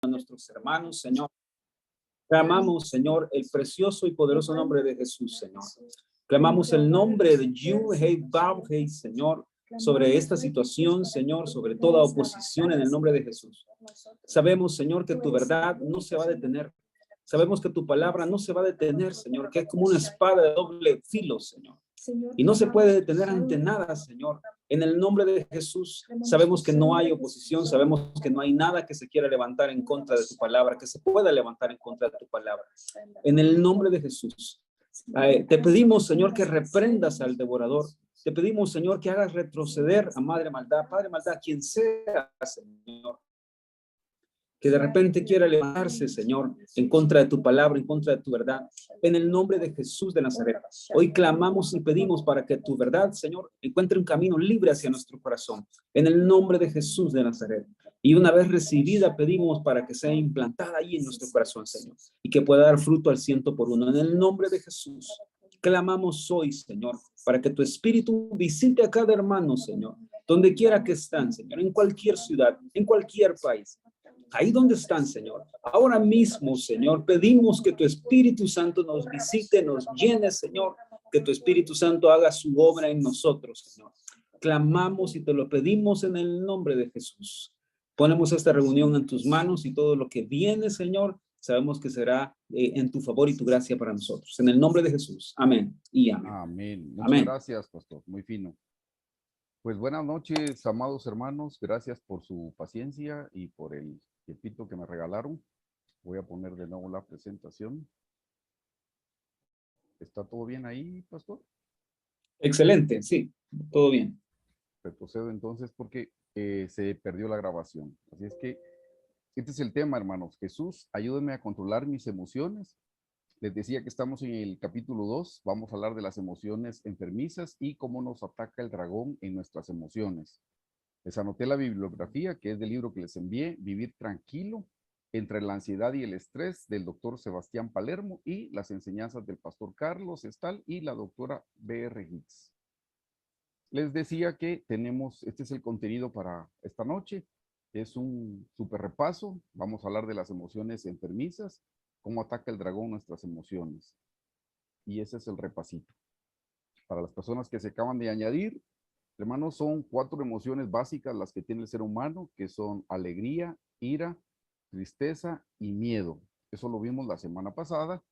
a nuestros hermanos, Señor. Clamamos, Señor, el precioso y poderoso nombre de Jesús, Señor. Clamamos el nombre de Yud-Heh-Vav-Heh, Señor, sobre esta situación, Señor, sobre toda oposición en el nombre de Jesús. Sabemos, Señor, que tu verdad no se va a detener. Sabemos que tu palabra no se va a detener, Señor, que es como una espada de doble filo, Señor. Y no se puede detener ante nada, Señor. En el nombre de Jesús, sabemos que no hay oposición, sabemos que no hay nada que se quiera levantar en contra de tu palabra, que se pueda levantar en contra de tu palabra. En el nombre de Jesús, te pedimos, Señor, que reprendas al devorador. Te pedimos, Señor, que hagas retroceder a Madre Maldad, Padre Maldad, quien sea, Señor, que de repente quiera levantarse, Señor, en contra de tu palabra, en contra de tu verdad, en el nombre de Jesús de Nazaret. Hoy clamamos y pedimos para que tu verdad, Señor, encuentre un camino libre hacia nuestro corazón, en el nombre de Jesús de Nazaret. Y una vez recibida, pedimos para que sea implantada ahí en nuestro corazón, Señor, y que pueda dar fruto al 100%. En el nombre de Jesús, clamamos hoy, Señor, para que tu Espíritu visite a cada hermano, Señor, donde quiera que están, Señor, en cualquier ciudad, en cualquier país. Ahí donde están, Señor. Ahora mismo, Señor, pedimos que tu Espíritu Santo nos visite, nos llene, Señor. Que tu Espíritu Santo haga su obra en nosotros, Señor. Clamamos y te lo pedimos en el nombre de Jesús. Ponemos esta reunión en tus manos y todo lo que viene, Señor, sabemos que será en tu favor y tu gracia para nosotros. En el nombre de Jesús. Amén y amén. Amén. Muchas Amén. Gracias, pastor. Muy fino. Pues buenas noches, amados hermanos. Gracias por su paciencia y por el tiempito que me regalaron. Voy a poner de nuevo la presentación. ¿Está todo bien ahí, pastor? Excelente, sí, todo bien. Retrocedo entonces porque se perdió la grabación. Así es que este es el tema, hermanos. Jesús, ayúdenme a controlar mis emociones. Les decía que estamos en el capítulo 2. Vamos a hablar de las emociones enfermizas y cómo nos ataca el dragón en nuestras emociones. Les anoté la bibliografía, que es del libro que les envié, Vivir Tranquilo, entre la ansiedad y el estrés, del doctor Sebastián Palermo, y las enseñanzas del pastor Carlos Estal y la doctora B.R. Hicks. Les decía que tenemos, este es el contenido para esta noche. Es un súper repaso. Vamos a hablar de las emociones enfermizas, cómo ataca el dragón nuestras emociones. Y ese es el repasito. Para las personas que se acaban de añadir, hermanos, son 4 emociones básicas las que tiene el ser humano, que son alegría, ira, tristeza y miedo. Eso lo vimos la semana pasada.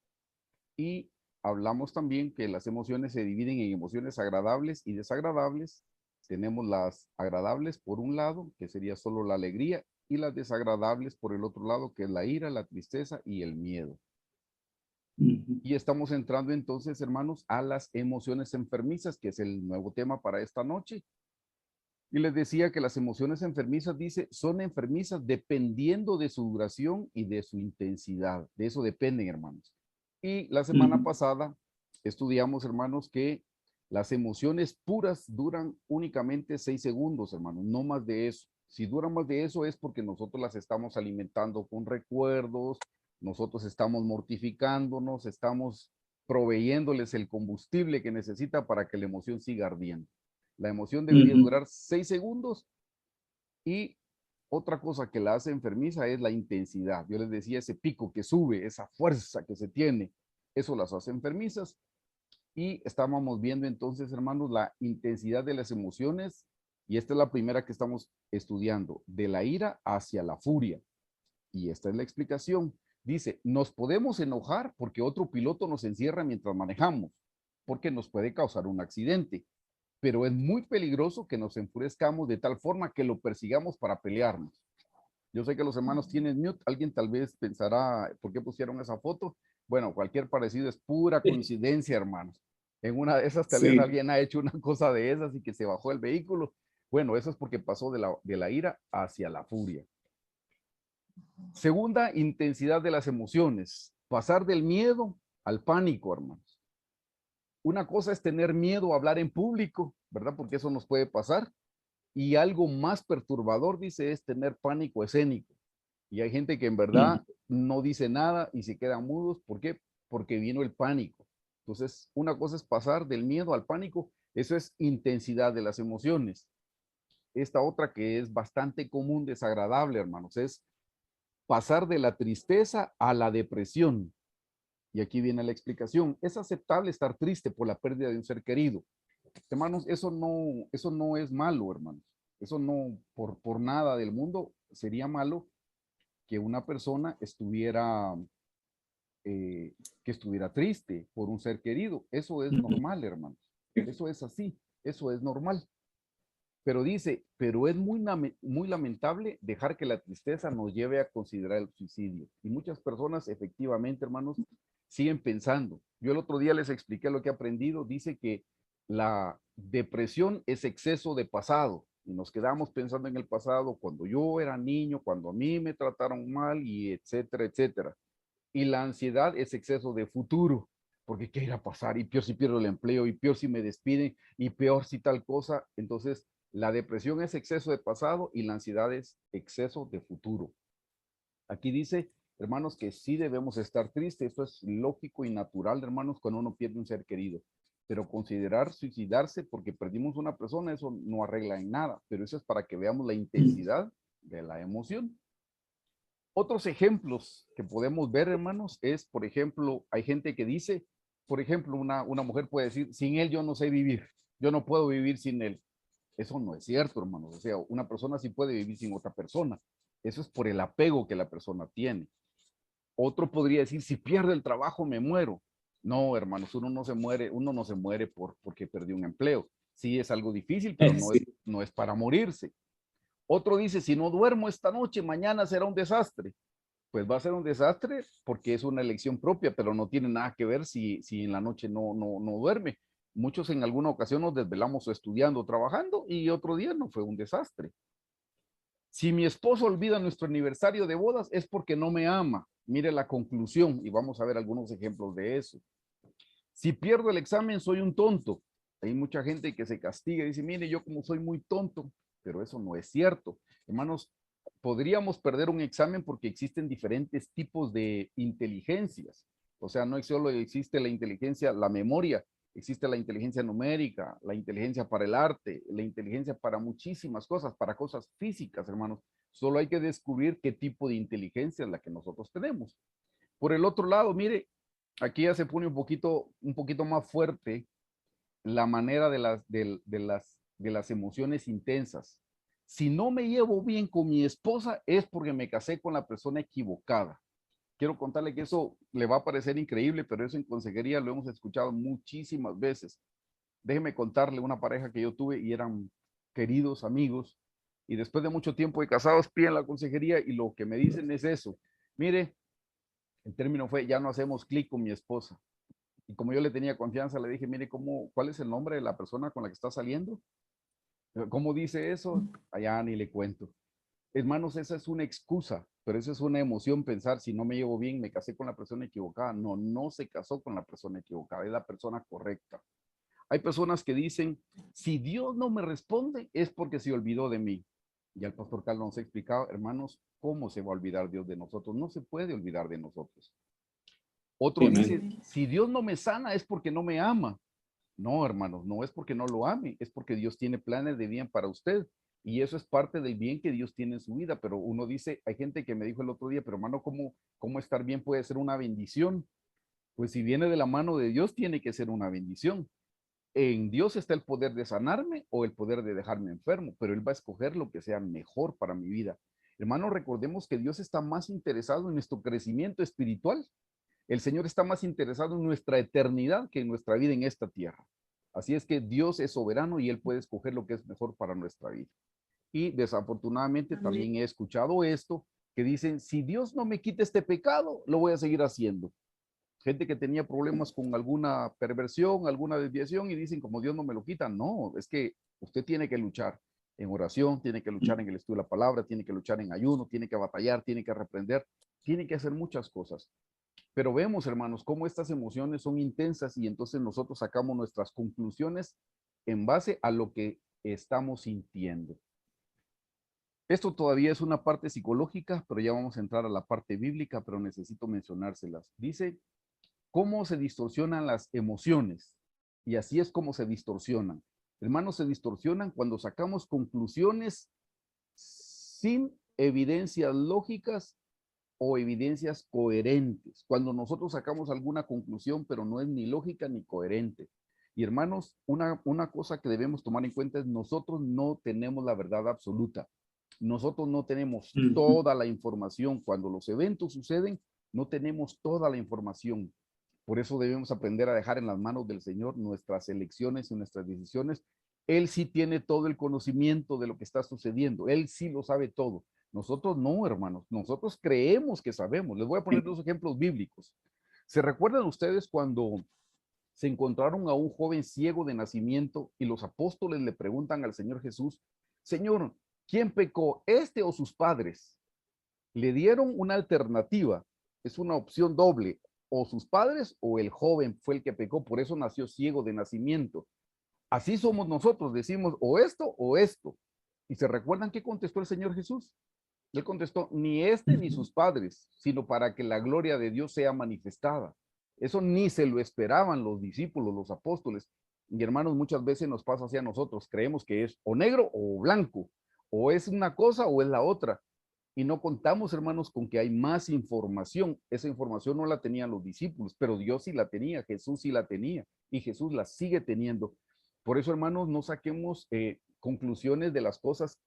Y hablamos también que las emociones se dividen en emociones agradables y desagradables. Tenemos las agradables por un lado, que sería solo la alegría, y las desagradables por el otro lado, que es la ira, la tristeza y el miedo. Y estamos entrando entonces, hermanos, a las emociones enfermizas, que es el nuevo tema para esta noche. Y les decía que las emociones enfermizas, dice, son enfermizas dependiendo de su duración y de su intensidad. De eso dependen, hermanos. Y la semana pasada estudiamos, hermanos, que las emociones puras duran únicamente 6 segundos, hermanos, no más de eso. Si dura más de eso es porque nosotros las estamos alimentando con recuerdos, nosotros estamos mortificándonos, estamos proveyéndoles el combustible que necesita para que la emoción siga ardiendo. La emoción debería durar 6 segundos y otra cosa que la hace enfermiza es la intensidad. Yo les decía, ese pico que sube, esa fuerza que se tiene, eso las hace enfermizas. Y estábamos viendo entonces, hermanos, la intensidad de las emociones, y esta es la primera que estamos estudiando, de la ira hacia la furia. Y esta es la explicación. Dice, nos podemos enojar porque otro piloto nos encierra mientras manejamos, porque nos puede causar un accidente. Pero es muy peligroso que nos enfurezcamos de tal forma que lo persigamos para pelearnos. Yo sé que los hermanos tienen mute. Alguien tal vez pensará, ¿por qué pusieron esa foto? Bueno, cualquier parecido es pura coincidencia, hermanos. En una de esas tal vez alguien ha hecho una cosa de esas y que se bajó el vehículo. Bueno, eso es porque pasó de la ira hacia la furia. Segunda, intensidad de las emociones. Pasar del miedo al pánico, hermanos. Una cosa es tener miedo a hablar en público, ¿verdad? Porque eso nos puede pasar. Y algo más perturbador, dice, es tener pánico escénico. Y hay gente que en verdad no dice nada y se quedan mudos. ¿Por qué? Porque vino el pánico. Entonces, una cosa es pasar del miedo al pánico. Eso es intensidad de las emociones. Esta otra que es bastante común, desagradable, hermanos, es pasar de la tristeza a la depresión. Y aquí viene la explicación. Es aceptable estar triste por la pérdida de un ser querido. Hermanos, eso no es malo, hermanos. Eso no, por nada del mundo sería malo que una persona que estuviera triste por un ser querido. Eso es normal, hermanos. Eso es así. Eso es normal. Pero dice, pero es muy lamentable dejar que la tristeza nos lleve a considerar el suicidio. Y muchas personas, efectivamente, hermanos, siguen pensando. Yo el otro día les expliqué lo que he aprendido. Dice que la depresión es exceso de pasado. Y nos quedamos pensando en el pasado, cuando yo era niño, cuando a mí me trataron mal, y etcétera, etcétera. Y la ansiedad es exceso de futuro, porque qué irá a pasar, y peor si pierdo el empleo, y peor si me despiden, y peor si tal cosa. Entonces, la depresión es exceso de pasado y la ansiedad es exceso de futuro. Aquí dice, hermanos, que sí debemos estar tristes. Esto es lógico y natural, hermanos, cuando uno pierde un ser querido. Pero considerar suicidarse porque perdimos una persona, eso no arregla en nada. Pero eso es para que veamos la intensidad de la emoción. Otros ejemplos que podemos ver, hermanos, es, por ejemplo, hay gente que dice, por ejemplo, una mujer puede decir, sin él yo no sé vivir, yo no puedo vivir sin él. Eso no es cierto, hermanos. O sea, una persona sí puede vivir sin otra persona. Eso es por el apego que la persona tiene. Otro podría decir, si pierdo el trabajo, me muero. No, hermanos, uno no se muere porque perdió un empleo. Sí es algo difícil, pero no es para morirse. Otro dice, si no duermo esta noche, mañana será un desastre. Pues va a ser un desastre porque es una elección propia, pero no tiene nada que ver si en la noche no duerme. Muchos en alguna ocasión nos desvelamos estudiando, trabajando, y otro día no fue un desastre. Si mi esposo olvida nuestro aniversario de bodas es porque no me ama. Mire la conclusión y vamos a ver algunos ejemplos de eso. Si pierdo el examen, soy un tonto. Hay mucha gente que se castiga y dice, mire, yo como soy muy tonto, pero eso no es cierto. Hermanos, podríamos perder un examen porque existen diferentes tipos de inteligencias. O sea, no solo existe la inteligencia, la memoria, existe la inteligencia numérica, la inteligencia para el arte, la inteligencia para muchísimas cosas, para cosas físicas, hermanos. Solo hay que descubrir qué tipo de inteligencia es la que nosotros tenemos. Por el otro lado, mire, aquí ya se pone un poquito más fuerte la manera de las emociones intensas. Si no me llevo bien con mi esposa es porque me casé con la persona equivocada. Quiero contarle que eso le va a parecer increíble, pero eso en consejería lo hemos escuchado muchísimas veces. Déjeme contarle una pareja que yo tuve y eran queridos amigos, y después de mucho tiempo de casados piden la consejería y lo que me dicen es eso. Mire, el término fue, ya no hacemos clic con mi esposa. Y como yo le tenía confianza, le dije, mire, ¿cuál es el nombre de la persona con la que está saliendo? ¿Cómo dice eso? Allá ni le cuento. Hermanos, esa es una excusa, pero esa es una emoción pensar, si no me llevo bien, me casé con la persona equivocada. No, no se casó con la persona equivocada, es la persona correcta. Hay personas que dicen, si Dios no me responde, es porque se olvidó de mí. Y el pastor Carlos nos ha explicado, hermanos, ¿cómo se va a olvidar Dios de nosotros? No se puede olvidar de nosotros. Otro dice, si Dios no me sana, es porque no me ama. No, hermanos, no es porque no lo ame, es porque Dios tiene planes de bien para usted. Y eso es parte del bien que Dios tiene en su vida. Pero uno dice, hay gente que me dijo el otro día, pero hermano, ¿cómo estar bien puede ser una bendición? Pues si viene de la mano de Dios, tiene que ser una bendición. En Dios está el poder de sanarme o el poder de dejarme enfermo, pero Él va a escoger lo que sea mejor para mi vida. Hermanos, recordemos que Dios está más interesado en nuestro crecimiento espiritual. El Señor está más interesado en nuestra eternidad que en nuestra vida en esta tierra. Así es que Dios es soberano y Él puede escoger lo que es mejor para nuestra vida. Y desafortunadamente también he escuchado esto, que dicen, si Dios no me quita este pecado, lo voy a seguir haciendo. Gente que tenía problemas con alguna perversión, alguna desviación, y dicen, como Dios no me lo quita. No, es que usted tiene que luchar en oración, tiene que luchar en el estudio de la palabra, tiene que luchar en ayuno, tiene que batallar, tiene que reprender, tiene que hacer muchas cosas. Pero vemos, hermanos, cómo estas emociones son intensas y entonces nosotros sacamos nuestras conclusiones en base a lo que estamos sintiendo. Esto todavía es una parte psicológica, pero ya vamos a entrar a la parte bíblica, pero necesito mencionárselas. Dice, ¿cómo se distorsionan las emociones? Y así es como se distorsionan. Hermanos, se distorsionan cuando sacamos conclusiones sin evidencias lógicas o evidencias coherentes. Cuando nosotros sacamos alguna conclusión, pero no es ni lógica ni coherente. Y hermanos, una cosa que debemos tomar en cuenta es nosotros no tenemos la verdad absoluta. Nosotros no tenemos toda la información. Cuando los eventos suceden, no tenemos toda la información. Por eso debemos aprender a dejar en las manos del Señor nuestras elecciones y nuestras decisiones. Él sí tiene todo el conocimiento de lo que está sucediendo. Él sí lo sabe todo. Nosotros no, hermanos. Nosotros creemos que sabemos. Les voy a poner dos ejemplos bíblicos. ¿Se recuerdan ustedes cuando se encontraron a un joven ciego de nacimiento y los apóstoles le preguntan al Señor Jesús, Señor, ¿quién pecó, este o sus padres? Le dieron una alternativa. Es una opción doble. O sus padres o el joven fue el que pecó, por eso nació ciego de nacimiento. Así somos nosotros, decimos o esto o esto. ¿Y se recuerdan qué contestó el Señor Jesús? Él contestó, ni este ni sus padres, sino para que la gloria de Dios sea manifestada. Eso ni se lo esperaban los discípulos, los apóstoles. Y hermanos, muchas veces nos pasa así a nosotros. Creemos que es o negro o blanco, o es una cosa o es la otra. Y no contamos, hermanos, con que hay más información. Esa información no la tenían los discípulos, pero Dios sí la tenía, Jesús sí la tenía, y Jesús la sigue teniendo. Por eso, hermanos, no saquemos conclusiones de las cosas.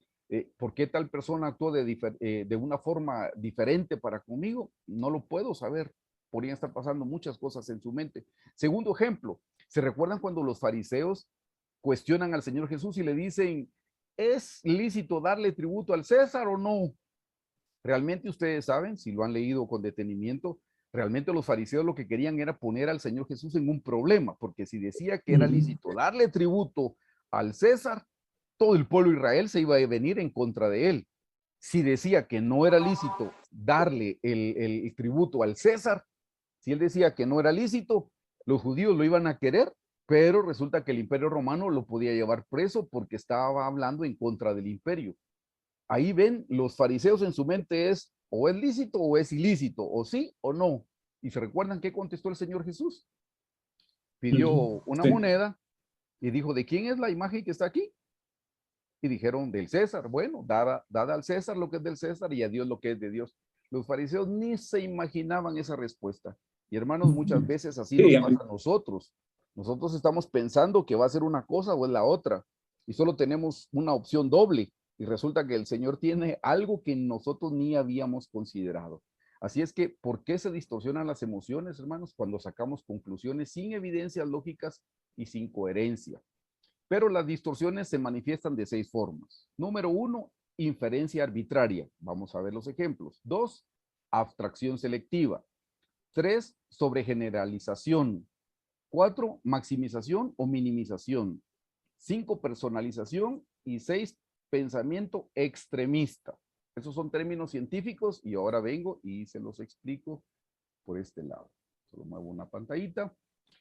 ¿Por qué tal persona actuó de una forma diferente para conmigo? No lo puedo saber. Podrían estar pasando muchas cosas en su mente. Segundo ejemplo, ¿se recuerdan cuando los fariseos cuestionan al Señor Jesús y le dicen, ¿es lícito darle tributo al César o no? Realmente ustedes saben, si lo han leído con detenimiento, realmente los fariseos lo que querían era poner al Señor Jesús en un problema, porque si decía que era lícito darle tributo al César, todo el pueblo de Israel se iba a venir en contra de él. Si decía que no era lícito darle el tributo al César, si él decía que no era lícito, los judíos lo iban a querer, pero resulta que el imperio romano lo podía llevar preso porque estaba hablando en contra del imperio. Ahí ven, los fariseos en su mente es o es lícito o es ilícito, o sí o no. Y se recuerdan qué contestó el Señor Jesús. Pidió una moneda y dijo, ¿de quién es la imagen que está aquí? Y dijeron, del César. Bueno, dada al César lo que es del César y a Dios lo que es de Dios. Los fariseos ni se imaginaban esa respuesta. Y hermanos, muchas veces así nos pasa a nosotros. Nosotros estamos pensando que va a ser una cosa o es la otra. Y solo tenemos una opción doble. Y resulta que el Señor tiene algo que nosotros ni habíamos considerado. Así es que, ¿por qué se distorsionan las emociones, hermanos? Cuando sacamos conclusiones sin evidencias lógicas y sin coherencia. Pero las distorsiones se manifiestan de 6 formas. Número 1, inferencia arbitraria. Vamos a ver los ejemplos. 2, abstracción selectiva. 3, sobregeneralización. 4, maximización o minimización. 5, personalización. Y 6, pensamiento extremista. Esos son términos científicos y ahora vengo y se los explico por este lado. Solo muevo una pantallita.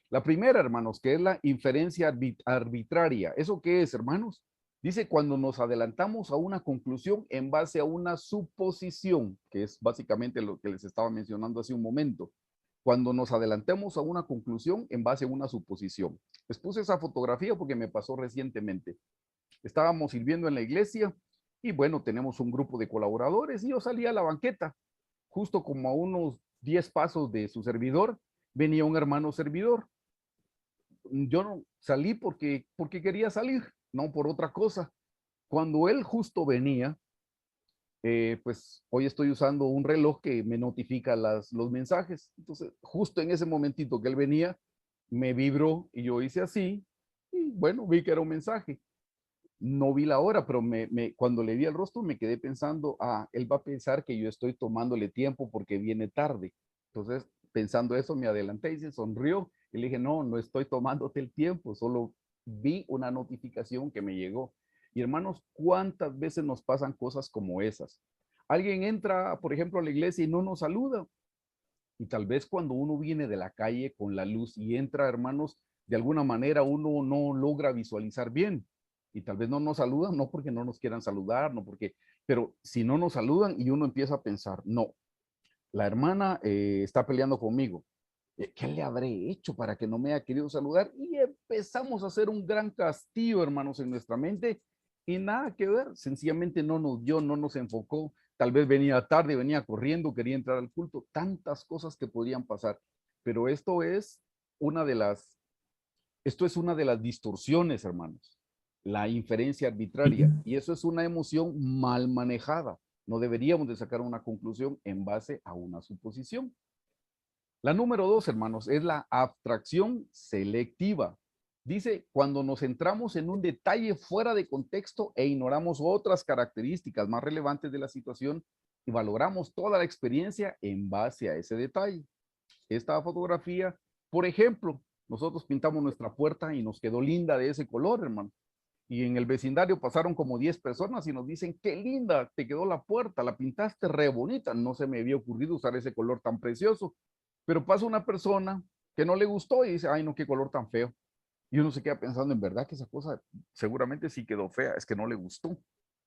La primera, hermanos, que es la inferencia arbitraria. ¿Eso qué es, hermanos? Dice cuando nos adelantamos a una conclusión en base a una suposición, que es básicamente lo que les estaba mencionando hace un momento. Cuando nos adelantemos a una conclusión en base a una suposición. Les puse esa fotografía porque me pasó recientemente. Estábamos sirviendo en la iglesia y bueno, tenemos un grupo de colaboradores y yo salí a la banqueta. Justo como a unos 10 pasos de su servidor, venía un hermano servidor. Yo no salí porque quería salir, no por otra cosa. Cuando él justo venía, pues hoy estoy usando un reloj que me notifica los mensajes. Entonces, justo en ese momentito que él venía, me vibró y yo hice así y bueno, vi que era un mensaje. No vi la hora, pero cuando le vi el rostro me quedé pensando, él va a pensar que yo estoy tomándole tiempo porque viene tarde. Entonces, pensando eso, me adelanté y se sonrió. Y le dije, no estoy tomándote el tiempo, solo vi una notificación que me llegó. Y hermanos, ¿cuántas veces nos pasan cosas como esas? Alguien entra, por ejemplo, a la iglesia y no nos saluda. Y tal vez cuando uno viene de la calle con la luz y entra, hermanos, de alguna manera uno no logra visualizar bien. Y tal vez no nos saludan, no porque no nos quieran saludar, no porque, pero si no nos saludan y uno empieza a pensar, no, la hermana está peleando conmigo. ¿Qué le habré hecho para que no me haya querido saludar? Y empezamos a hacer un gran castillo, hermanos, en nuestra mente y nada que ver. Sencillamente no nos dio, no nos enfocó, tal vez venía tarde, venía corriendo, quería entrar al culto, tantas cosas que podían pasar. Pero esto es una de las distorsiones, hermanos, la inferencia arbitraria, y eso es una emoción mal manejada. No deberíamos de sacar una conclusión en base a una suposición. La número 2, hermanos, es la abstracción selectiva. Dice, cuando nos centramos en un detalle fuera de contexto e ignoramos otras características más relevantes de la situación y valoramos toda la experiencia en base a ese detalle. Esta fotografía, por ejemplo, nosotros pintamos nuestra puerta y nos quedó linda de ese color, hermano. Y en el vecindario pasaron como 10 personas y nos dicen, qué linda te quedó la puerta, la pintaste re bonita. No se me había ocurrido usar ese color tan precioso. Pero pasa una persona que no le gustó y dice, ay no, qué color tan feo. Y uno se queda pensando, en verdad que esa cosa seguramente sí quedó fea, es que no le gustó.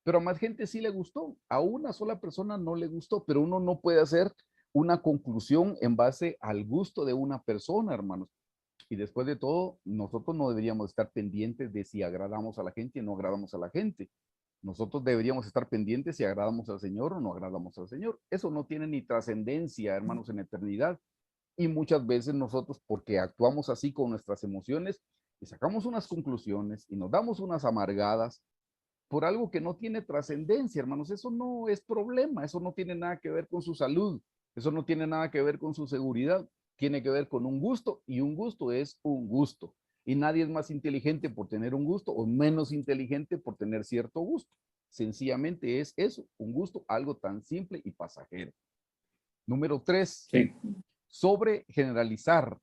Pero a más gente sí le gustó, a una sola persona no le gustó, pero uno no puede hacer una conclusión en base al gusto de una persona, hermanos. Y después de todo, nosotros no deberíamos estar pendientes de si agradamos a la gente o no agradamos a la gente. Nosotros deberíamos estar pendientes si agradamos al Señor o no agradamos al Señor. Eso no tiene ni trascendencia, hermanos, en la eternidad. Y muchas veces nosotros, porque actuamos así con nuestras emociones, y sacamos unas conclusiones y nos damos unas amargadas por algo que no tiene trascendencia, hermanos. Eso no es problema, eso no tiene nada que ver con su salud, eso no tiene nada que ver con su seguridad, tiene que ver con un gusto, y un gusto es un gusto. Y nadie es más inteligente por tener un gusto o menos inteligente por tener cierto gusto. Sencillamente es eso, un gusto, algo tan simple y pasajero. Número 3, Sí. sobre generalizar.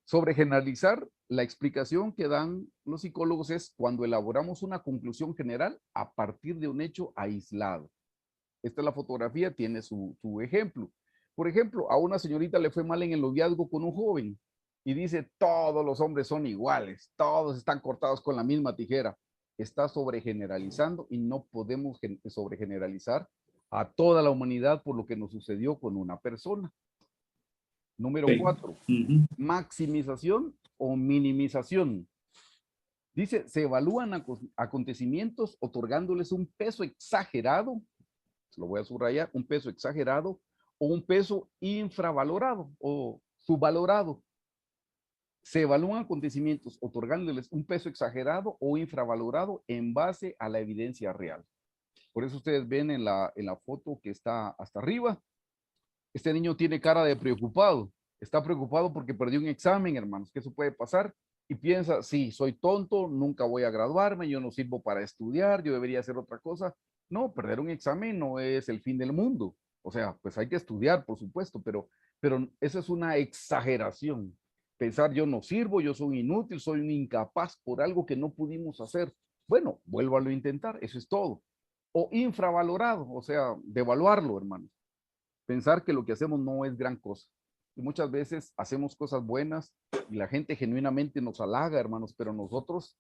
Sobre generalizar, la explicación que dan los psicólogos es cuando elaboramos una conclusión general a partir de un hecho aislado. Esta es la fotografía, tiene su ejemplo. Por ejemplo, a una señorita le fue mal en el noviazgo con un joven y dice, todos los hombres son iguales, todos están cortados con la misma tijera. Está sobregeneralizando y no podemos sobregeneralizar a toda la humanidad por lo que nos sucedió con una persona. Número 4, maximización o minimización. Dice, se evalúan acontecimientos otorgándoles un peso exagerado, lo voy a subrayar, un peso exagerado o un peso infravalorado o subvalorado. Se evalúan acontecimientos otorgándoles un peso exagerado o infravalorado en base a la evidencia real. Por eso ustedes ven en la foto que está hasta arriba, este niño tiene cara de preocupado. Está preocupado porque perdió un examen, hermanos, que eso puede pasar. Y piensa, sí, soy tonto, nunca voy a graduarme, yo no sirvo para estudiar, yo debería hacer otra cosa. No, perder un examen no es el fin del mundo. O sea, pues hay que estudiar, por supuesto, pero eso es una exageración. Pensar, yo no sirvo, yo soy inútil, soy un incapaz por algo que no pudimos hacer. Bueno, vuélvalo a intentar, eso es todo. O infravalorado, o sea, devaluarlo, hermanos. Pensar que lo que hacemos no es gran cosa. Y muchas veces hacemos cosas buenas y la gente genuinamente nos halaga, hermanos, pero nosotros,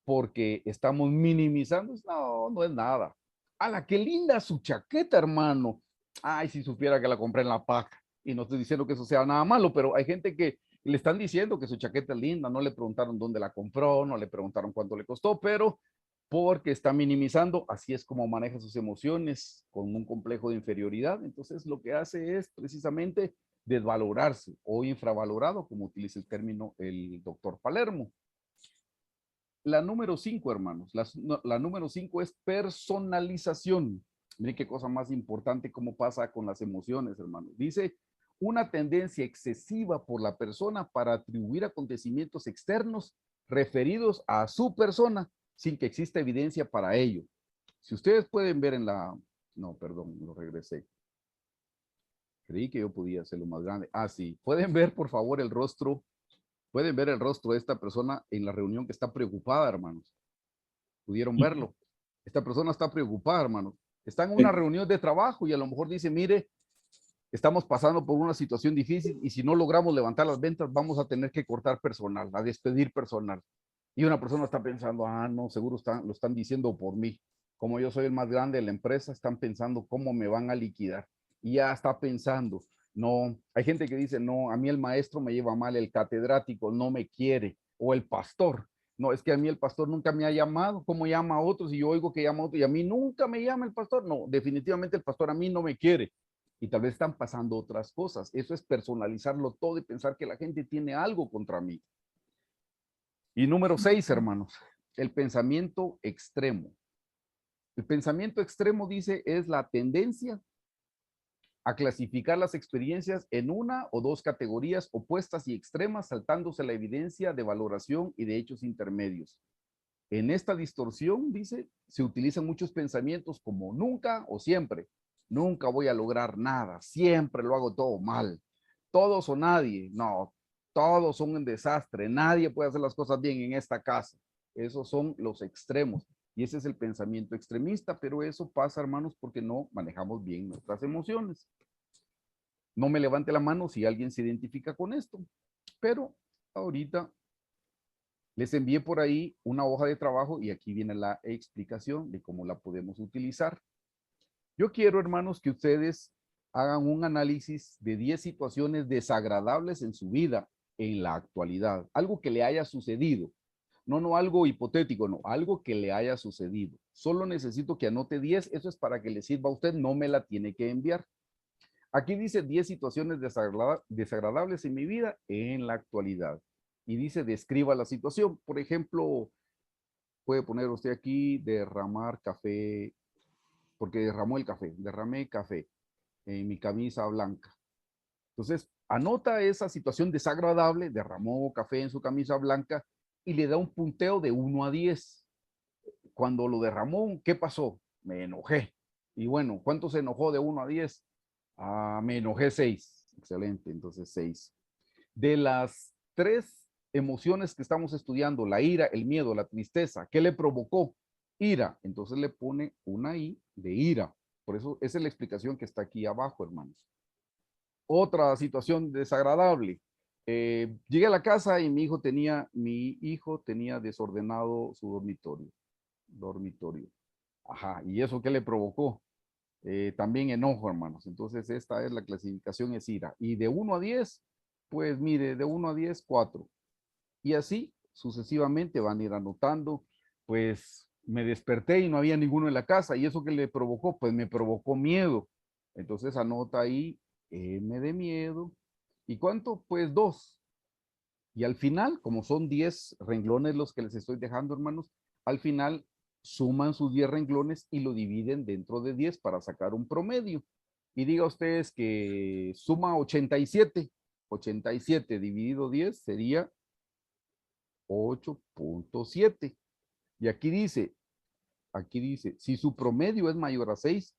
porque estamos minimizando, no, no es nada. ¡Hala, qué linda su chaqueta, hermano! Ay, si supiera que la compré en la PAC. Y no estoy diciendo que eso sea nada malo, pero hay gente que le están diciendo que su chaqueta es linda, no le preguntaron dónde la compró, no le preguntaron cuánto le costó, pero porque está minimizando, así es como maneja sus emociones, con un complejo de inferioridad. Entonces lo que hace es precisamente desvalorarse o infravalorado, como utiliza el término el doctor Palermo. La número 5, hermanos, la número 5 es personalización. Miren qué cosa más importante, cómo pasa con las emociones, hermanos. Dice, una tendencia excesiva por la persona para atribuir acontecimientos externos referidos a su persona sin que exista evidencia para ello. Si ustedes pueden ver en la... No, perdón, lo regresé. Creí que yo podía hacerlo más grande. Ah, sí. Pueden ver, por favor, el rostro. Pueden ver el rostro de esta persona en la reunión que está preocupada, hermanos. Pudieron verlo. Esta persona está preocupada, hermanos. Está en una reunión de trabajo y a lo mejor dice, mire, estamos pasando por una situación difícil y si no logramos levantar las ventas, vamos a tener que cortar personal, a despedir personal. Y una persona está pensando, ah, no, seguro lo están diciendo por mí. Como yo soy el más grande de la empresa, están pensando cómo me van a liquidar. Y ya está pensando, no, hay gente que dice, no, a mí el maestro me lleva mal, el catedrático no me quiere, o el pastor. No, es que a mí el pastor nunca me ha llamado. ¿Cómo llama a otros? Y yo oigo que llama a otros y a mí nunca me llama el pastor. No, definitivamente el pastor a mí no me quiere. Y tal vez están pasando otras cosas. Eso es personalizarlo todo y pensar que la gente tiene algo contra mí. Y número 6, hermanos, el pensamiento extremo. El pensamiento extremo, dice, es la tendencia a clasificar las experiencias en una o dos categorías opuestas y extremas, saltándose la evidencia de valoración y de hechos intermedios. En esta distorsión, dice, se utilizan muchos pensamientos como nunca o siempre. Nunca voy a lograr nada, siempre lo hago todo mal. Todos o nadie, no, todos son un desastre, nadie puede hacer las cosas bien en esta casa. Esos son los extremos. Y ese es el pensamiento extremista, pero eso pasa, hermanos, porque no manejamos bien nuestras emociones. No me levante la mano si alguien se identifica con esto, pero ahorita les envié por ahí una hoja de trabajo y aquí viene la explicación de cómo la podemos utilizar. Yo quiero, hermanos, que ustedes hagan un análisis de 10 situaciones desagradables en su vida en la actualidad. Algo que le haya sucedido. No algo hipotético, no, algo que le haya sucedido. Solo necesito que anote 10, eso es para que le sirva a usted, no me la tiene que enviar. Aquí dice 10 situaciones desagradables en mi vida en la actualidad. Y dice, describa la situación. Por ejemplo, puede poner usted aquí derramar café, porque derramé café en mi camisa blanca. Entonces, anota esa situación desagradable, derramó café en su camisa blanca y le da un punteo de 1 a 10. Cuando lo derramó, ¿qué pasó? Me enojé. Y bueno, ¿cuánto se enojó de 1 a 10? Me enojé 6. Excelente, entonces 6. De las 3 emociones que estamos estudiando, la ira, el miedo, la tristeza, ¿qué le provocó? Ira. Entonces le pone una I de ira. Por eso esa es la explicación que está aquí abajo, hermanos. Otra situación desagradable. Llegué a la casa y mi hijo tenía desordenado su dormitorio. Ajá, ¿y eso qué le provocó? También enojo, hermanos. Entonces, esta es la clasificación, es ira. Y de 1 a 10, pues mire, de 1 a 10, 4. Y así sucesivamente van a ir anotando. Pues me desperté y no había ninguno en la casa. ¿Y eso qué le provocó? Pues me provocó miedo. Entonces, anota ahí M de miedo. ¿Y cuánto? Pues 2. Y al final, como son 10 renglones los que les estoy dejando, hermanos, al final suman sus 10 renglones y lo dividen dentro de 10 para sacar un promedio. Y diga ustedes que suma 87. 87 dividido 10 sería 8.7. Y aquí dice, si su promedio es mayor a 6,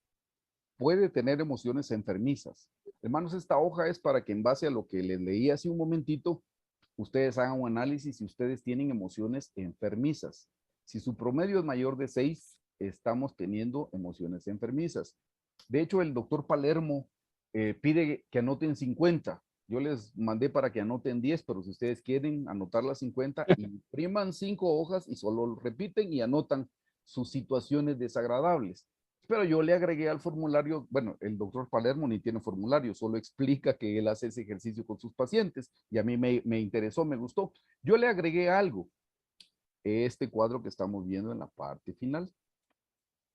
puede tener emociones enfermizas. Hermanos, esta hoja es para que en base a lo que les leí hace un momentito, ustedes hagan un análisis si ustedes tienen emociones enfermizas. Si su promedio es mayor de 6, estamos teniendo emociones enfermizas. De hecho, el doctor Palermo pide que anoten 50. Yo les mandé para que anoten 10, pero si ustedes quieren anotar las 50, impriman 5 hojas y solo repiten y anotan sus situaciones desagradables. Pero yo le agregué al formulario, bueno, el doctor Palermo ni tiene formulario, solo explica que él hace ese ejercicio con sus pacientes y a mí me interesó, me gustó. Yo le agregué algo, este cuadro que estamos viendo en la parte final.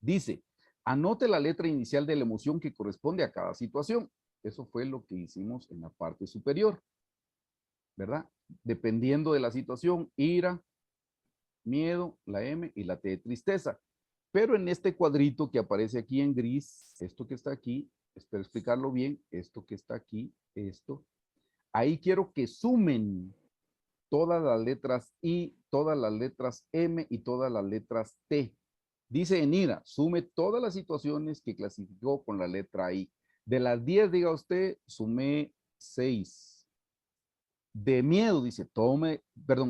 Dice, anote la letra inicial de la emoción que corresponde a cada situación. Eso fue lo que hicimos en la parte superior, ¿verdad? Dependiendo de la situación, ira, miedo, la M y la T de tristeza. Pero en este cuadrito que aparece aquí en gris, esto que está aquí, espero explicarlo bien, esto que está aquí, esto, ahí quiero que sumen todas las letras I, todas las letras M y todas las letras T. Dice en ira, sume todas las situaciones que clasificó con la letra I. De las 10, diga usted, sumé 6. De miedo, dice,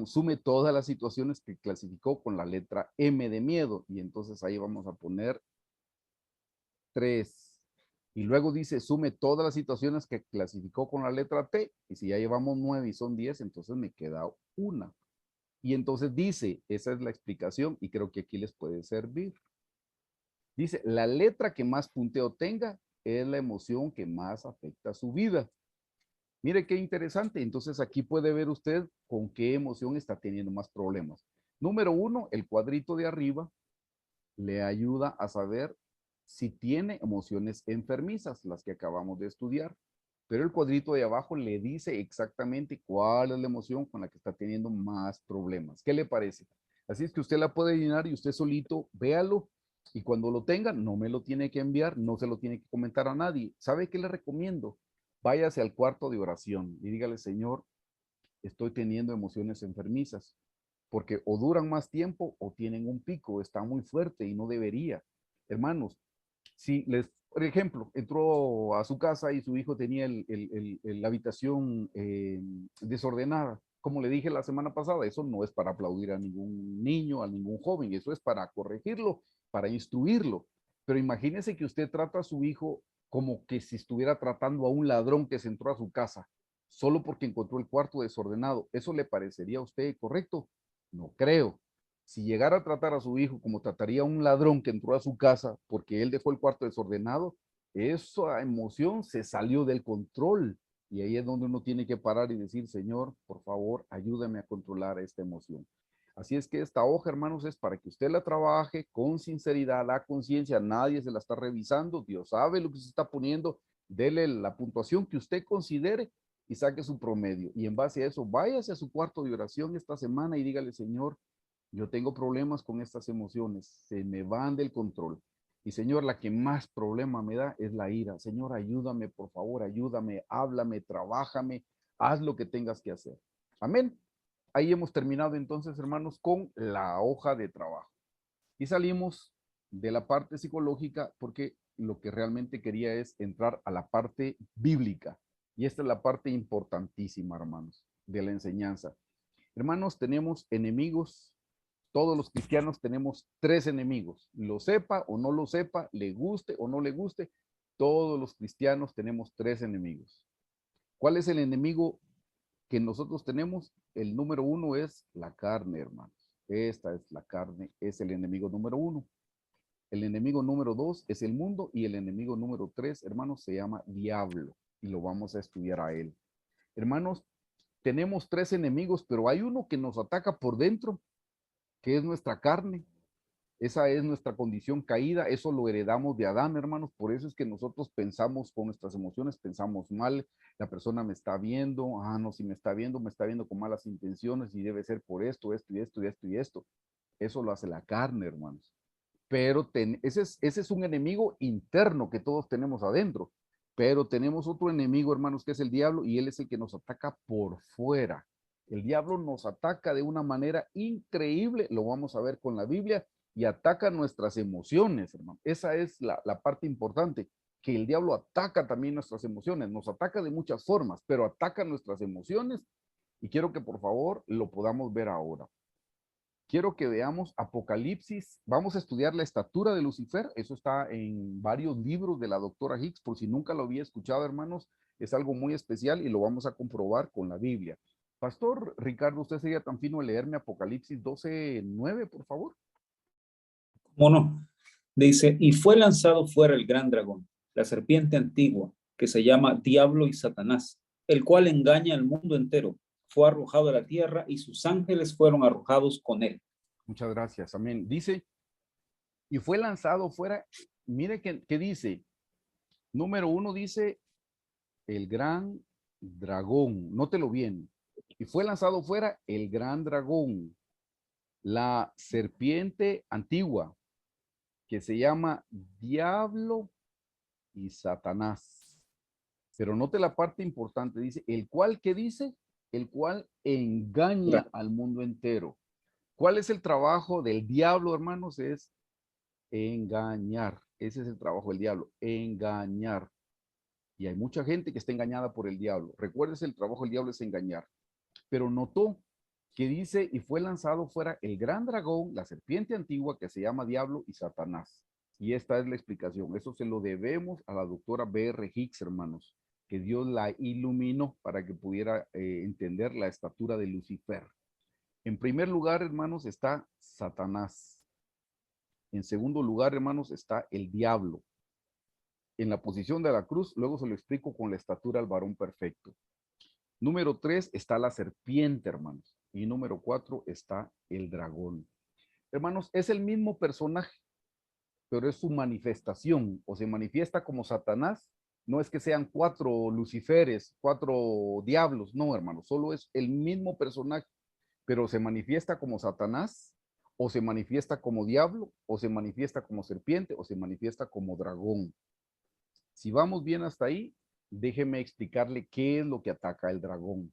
sume todas las situaciones que clasificó con la letra M de miedo. Y entonces ahí vamos a poner 3. Y luego dice, sume todas las situaciones que clasificó con la letra T. Y si ya llevamos 9 y son 10, entonces me queda una. Y entonces dice, esa es la explicación y creo que aquí les puede servir. Dice, la letra que más punteo tenga es la emoción que más afecta a su vida. Mire qué interesante. Entonces aquí puede ver usted con qué emoción está teniendo más problemas. Número 1, el cuadrito de arriba le ayuda a saber si tiene emociones enfermizas, las que acabamos de estudiar. Pero el cuadrito de abajo le dice exactamente cuál es la emoción con la que está teniendo más problemas. ¿Qué le parece? Así es que usted la puede llenar y usted solito véalo, y cuando lo tenga no me lo tiene que enviar, no se lo tiene que comentar a nadie. ¿Sabe qué le recomiendo? Váyase al cuarto de oración y dígale: Señor, estoy teniendo emociones enfermizas, porque o duran más tiempo o tienen un pico, está muy fuerte y no debería. Hermanos, si les, por ejemplo, entró a su casa y su hijo tenía la habitación desordenada, como le dije la semana pasada, eso no es para aplaudir a ningún niño, a ningún joven, eso es para corregirlo, para instruirlo. Pero imagínese que usted trata a su hijo como que si estuviera tratando a un ladrón que se entró a su casa, solo porque encontró el cuarto desordenado. ¿Eso le parecería a usted correcto? No creo. Si llegara a tratar a su hijo como trataría a un ladrón que entró a su casa porque él dejó el cuarto desordenado, esa emoción se salió del control. Y ahí es donde uno tiene que parar y decir: Señor, por favor, ayúdame a controlar esta emoción. Así es que esta hoja, hermanos, es para que usted la trabaje con sinceridad, la conciencia, nadie se la está revisando, Dios sabe lo que se está poniendo, dele la puntuación que usted considere y saque su promedio. Y en base a eso, váyase a su cuarto de oración esta semana y dígale: Señor, yo tengo problemas con estas emociones, se me van del control. Y Señor, la que más problema me da es la ira. Señor, ayúdame, por favor, ayúdame, háblame, trabájame, haz lo que tengas que hacer. Amén. Ahí hemos terminado entonces, hermanos, con la hoja de trabajo. Y salimos de la parte psicológica porque lo que realmente quería es entrar a la parte bíblica. Y esta es la parte importantísima, hermanos, de la enseñanza. Hermanos, tenemos enemigos. Todos los cristianos tenemos tres enemigos. Lo sepa o no lo sepa, le guste o no le guste, todos los cristianos tenemos tres enemigos. ¿Cuál es el enemigo que nosotros tenemos? El número uno es la carne, hermanos. Esta es la carne, es el enemigo número uno. El enemigo número dos es el mundo, y el enemigo número tres, hermanos, se llama diablo, y lo vamos a estudiar a él. Hermanos, tenemos tres enemigos, pero hay uno que nos ataca por dentro, que es nuestra carne. Esa es nuestra condición caída, eso lo heredamos de Adán, hermanos. Por eso es que nosotros pensamos con nuestras emociones, pensamos mal. La persona me está viendo, no, si me está viendo con malas intenciones, y debe ser por esto, esto y esto y esto y esto. Eso lo hace la carne, hermanos. Pero ese es un enemigo interno que todos tenemos adentro. Pero tenemos otro enemigo, hermanos, que es el diablo, y él es el que nos ataca por fuera. El diablo nos ataca de una manera increíble, lo vamos a ver con la Biblia, y ataca nuestras emociones, hermano. Esa es la parte importante, que el diablo ataca también nuestras emociones, nos ataca de muchas formas, pero ataca nuestras emociones, y quiero que por favor lo podamos ver ahora. Quiero que veamos Apocalipsis. Vamos a estudiar la estatura de Lucifer. Eso está en varios libros de la doctora Hicks. Por si nunca lo había escuchado, hermanos, es algo muy especial y lo vamos a comprobar con la Biblia. Pastor Ricardo, ¿usted sería tan fino de leerme Apocalipsis 12:9, por favor? ¿Cómo no? Dice: y fue lanzado fuera el gran dragón, la serpiente antigua, que se llama Diablo y Satanás, el cual engaña al mundo entero. Fue arrojado a la tierra y sus ángeles fueron arrojados con él. Muchas gracias. Amén. Dice, y fue lanzado fuera. Mire que dice, número uno dice, el gran dragón. Nótelo bien. Y fue lanzado fuera el gran dragón, la serpiente antigua, que se llama Diablo y Satanás. Pero note la parte importante, dice, el cual, ¿qué dice? El cual engaña al mundo entero. ¿Cuál es el trabajo del diablo, hermanos? Es engañar. Ese es el trabajo del diablo, engañar. Y hay mucha gente que está engañada por el diablo. Recuérdese, el trabajo del diablo es engañar. Pero notó que dice, y fue lanzado fuera el gran dragón, la serpiente antigua, que se llama Diablo y Satanás. Y esta es la explicación. Eso se lo debemos a la doctora B.R. Hicks, hermanos, que Dios la iluminó para que pudiera entender la estatura de Lucifer. En primer lugar, hermanos, está Satanás. En segundo lugar, hermanos, está el diablo. En la posición de la cruz, luego se lo explico con la estatura al varón perfecto. Número 3 está la serpiente, hermanos. Y número 4 está el dragón. Hermanos, es el mismo personaje, pero es su manifestación, o se manifiesta como Satanás. No es que sean 4 Luciferes, 4 diablos, no, hermanos, solo es el mismo personaje, pero se manifiesta como Satanás, o se manifiesta como diablo, o se manifiesta como serpiente, o se manifiesta como dragón. Si vamos bien hasta ahí, déjeme explicarle qué es lo que ataca el dragón.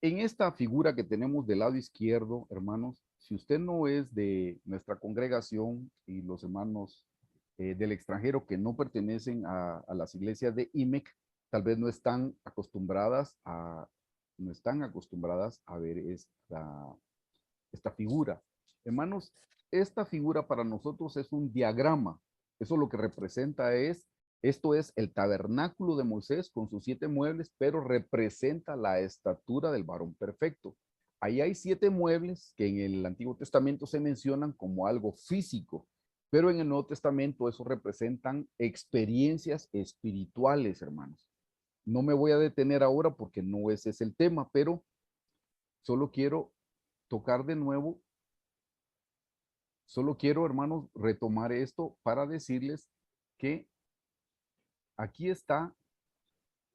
En esta figura que tenemos del lado izquierdo, hermanos, si usted no es de nuestra congregación y los hermanos del extranjero que no pertenecen a las iglesias de IMEC, tal vez no están acostumbradas a ver esta figura. Hermanos, esta figura para nosotros es un diagrama. Eso lo que representa esto es el tabernáculo de Moisés con sus 7 muebles, pero representa la estatura del varón perfecto. Ahí hay 7 muebles que en el Antiguo Testamento se mencionan como algo físico, pero en el Nuevo Testamento eso representan experiencias espirituales, hermanos. No me voy a detener ahora porque no ese es el tema, pero solo quiero tocar de nuevo. Solo quiero, hermanos, retomar esto para decirles que aquí está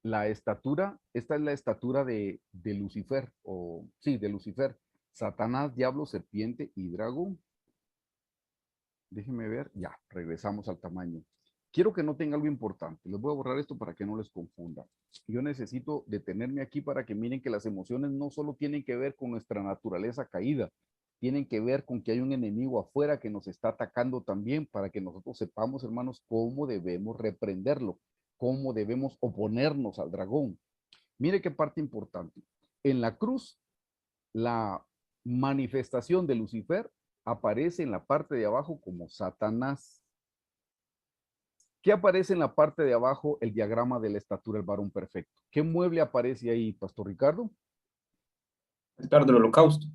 la estatura, esta es la estatura de Lucifer, o sí, de Lucifer, Satanás, diablo, serpiente y dragón. Déjenme ver, ya, regresamos al tamaño. Quiero que noten algo importante, les voy a borrar esto para que no les confunda. Yo necesito detenerme aquí para que miren que las emociones no solo tienen que ver con nuestra naturaleza caída, tienen que ver con que hay un enemigo afuera que nos está atacando también, para que nosotros sepamos, hermanos, cómo debemos reprenderlo, cómo debemos oponernos al dragón. Mire qué parte importante. En la cruz, la manifestación de Lucifer aparece en la parte de abajo como Satanás. ¿Qué aparece en la parte de abajo? El diagrama de la estatura del varón perfecto. ¿Qué mueble aparece ahí, Pastor Ricardo? El altar del holocausto.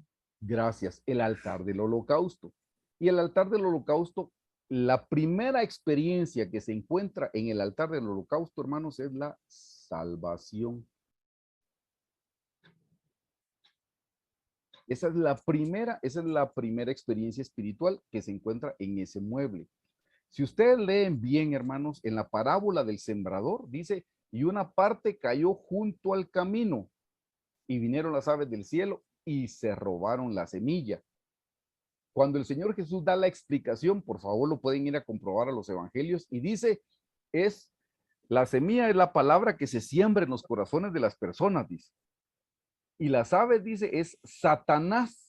Gracias, el altar del holocausto. Y el altar del holocausto, la primera experiencia que se encuentra en el altar del holocausto, hermanos, es la salvación. Esa es la primera experiencia espiritual que se encuentra en ese mueble. Si ustedes leen bien, hermanos, en la parábola del sembrador, dice, y una parte cayó junto al camino, y vinieron las aves del cielo y se robaron la semilla. Cuando el Señor Jesús da la explicación, por favor lo pueden ir a comprobar a los evangelios, y dice, la semilla es la palabra que se siembra en los corazones de las personas, dice. Y las aves, dice, es Satanás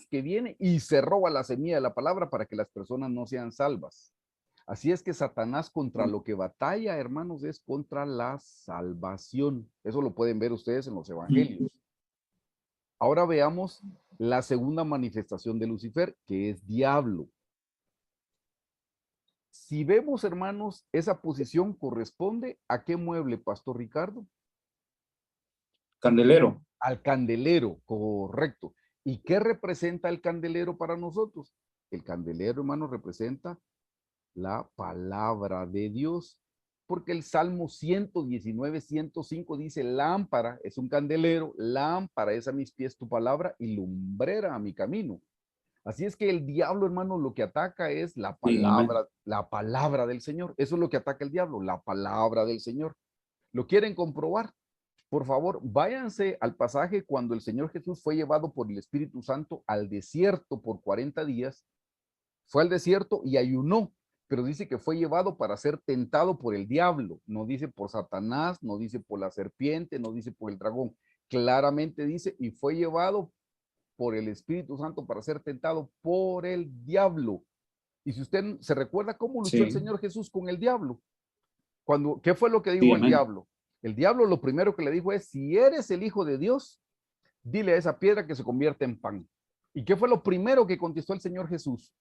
que viene y se roba la semilla de la palabra para que las personas no sean salvas. Así es que Satanás contra lo que batalla, hermanos, es contra la salvación. Eso lo pueden ver ustedes en los evangelios. Ahora veamos la segunda manifestación de Lucifer, que es diablo. Si vemos, hermanos, esa posición corresponde ¿a qué mueble, Pastor Ricardo? Candelero. Al candelero, correcto. ¿Y qué representa el candelero para nosotros? El candelero, hermano, representa la palabra de Dios, porque el Salmo 119, 105 dice, lámpara es un candelero, lámpara es a mis pies tu palabra y lumbrera a mi camino. Así es que el diablo, hermano, lo que ataca es la palabra del Señor. Eso es lo que ataca el diablo, la palabra del Señor. ¿Lo quieren comprobar? Por favor, váyanse al pasaje cuando el Señor Jesús fue llevado por el Espíritu Santo al desierto por 40 días. Fue al desierto y ayunó, pero dice que fue llevado para ser tentado por el diablo. No dice por Satanás, no dice por la serpiente, no dice por el dragón. Claramente dice, y fue llevado por el Espíritu Santo para ser tentado por el diablo. Y si usted se recuerda cómo luchó el Señor Jesús con el diablo, ¿qué fue lo que dijo el diablo? El diablo lo primero que le dijo es, si eres el Hijo de Dios, dile a esa piedra que se convierta en pan. ¿Y qué fue lo primero que contestó el Señor Jesús?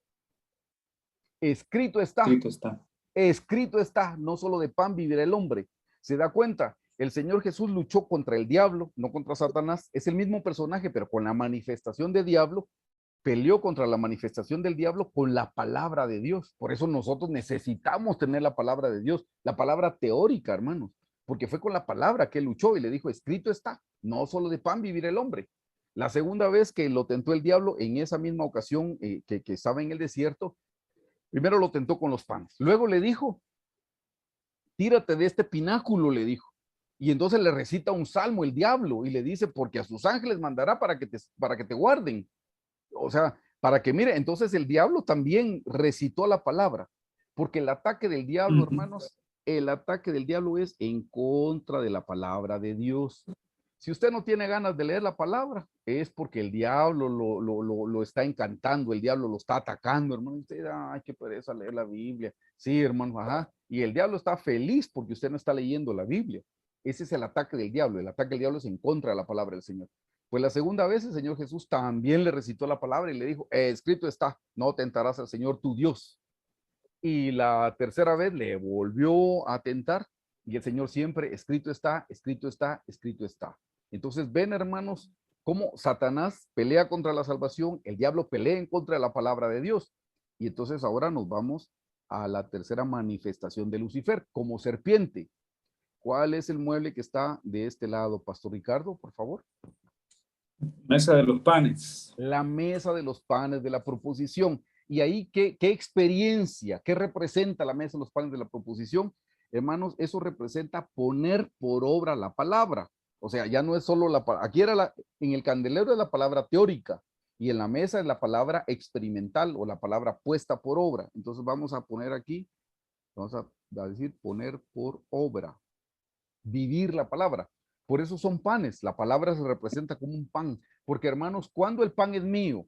Escrito está. Escrito está. Escrito está, no solo de pan vivirá el hombre. ¿Se da cuenta? El Señor Jesús luchó contra el diablo, no contra Satanás. Es el mismo personaje, pero con la manifestación de diablo, peleó contra la manifestación del diablo con la palabra de Dios. Por eso nosotros necesitamos tener la palabra de Dios, la palabra teórica, hermanos. porque fue con la palabra que él luchó y le dijo, escrito está, no solo de pan vivirá el hombre. La segunda vez que lo tentó el diablo, en esa misma ocasión que estaba en el desierto, primero lo tentó con los panes. Luego le dijo, tírate de este pináculo, le dijo. Y entonces le recita un salmo el diablo y le dice, porque a sus ángeles mandará para que te guarden. O sea, para que mire, entonces el diablo también recitó la palabra, porque el ataque del diablo, hermanos, el ataque del diablo es en contra de la palabra de Dios. Si usted no tiene ganas de leer la palabra, es porque el diablo lo está encantando, el diablo lo está atacando, hermano. Usted, ay, qué pereza leer la Biblia. Sí, hermano, ajá. Y el diablo está feliz porque usted no está leyendo la Biblia. Ese es el ataque del diablo. El ataque del diablo es en contra de la palabra del Señor. Pues la segunda vez el Señor Jesús también le recitó la palabra y le dijo, escrito está, no tentarás al Señor tu Dios. Y la tercera vez le volvió a tentar y el Señor siempre, escrito está, escrito está, escrito está. Entonces ven, hermanos, cómo Satanás pelea contra la salvación, el diablo pelea en contra de la palabra de Dios. Y entonces ahora nos vamos a la tercera manifestación de Lucifer como serpiente. ¿Cuál es el mueble que está de este lado, Pastor Ricardo, por favor? Mesa de los panes. La mesa de los panes de la proposición. Y ahí, ¿qué experiencia? ¿Qué representa la mesa de los panes de la proposición? Hermanos, eso representa poner por obra la palabra. O sea, ya no es solo la palabra. Aquí era en el candelero es la palabra teórica y en la mesa es la palabra experimental o la palabra puesta por obra. Entonces vamos a poner aquí, vamos a decir poner por obra, vivir la palabra. Por eso son panes. La palabra se representa como un pan. Porque, hermanos, ¿cuándo el pan es mío?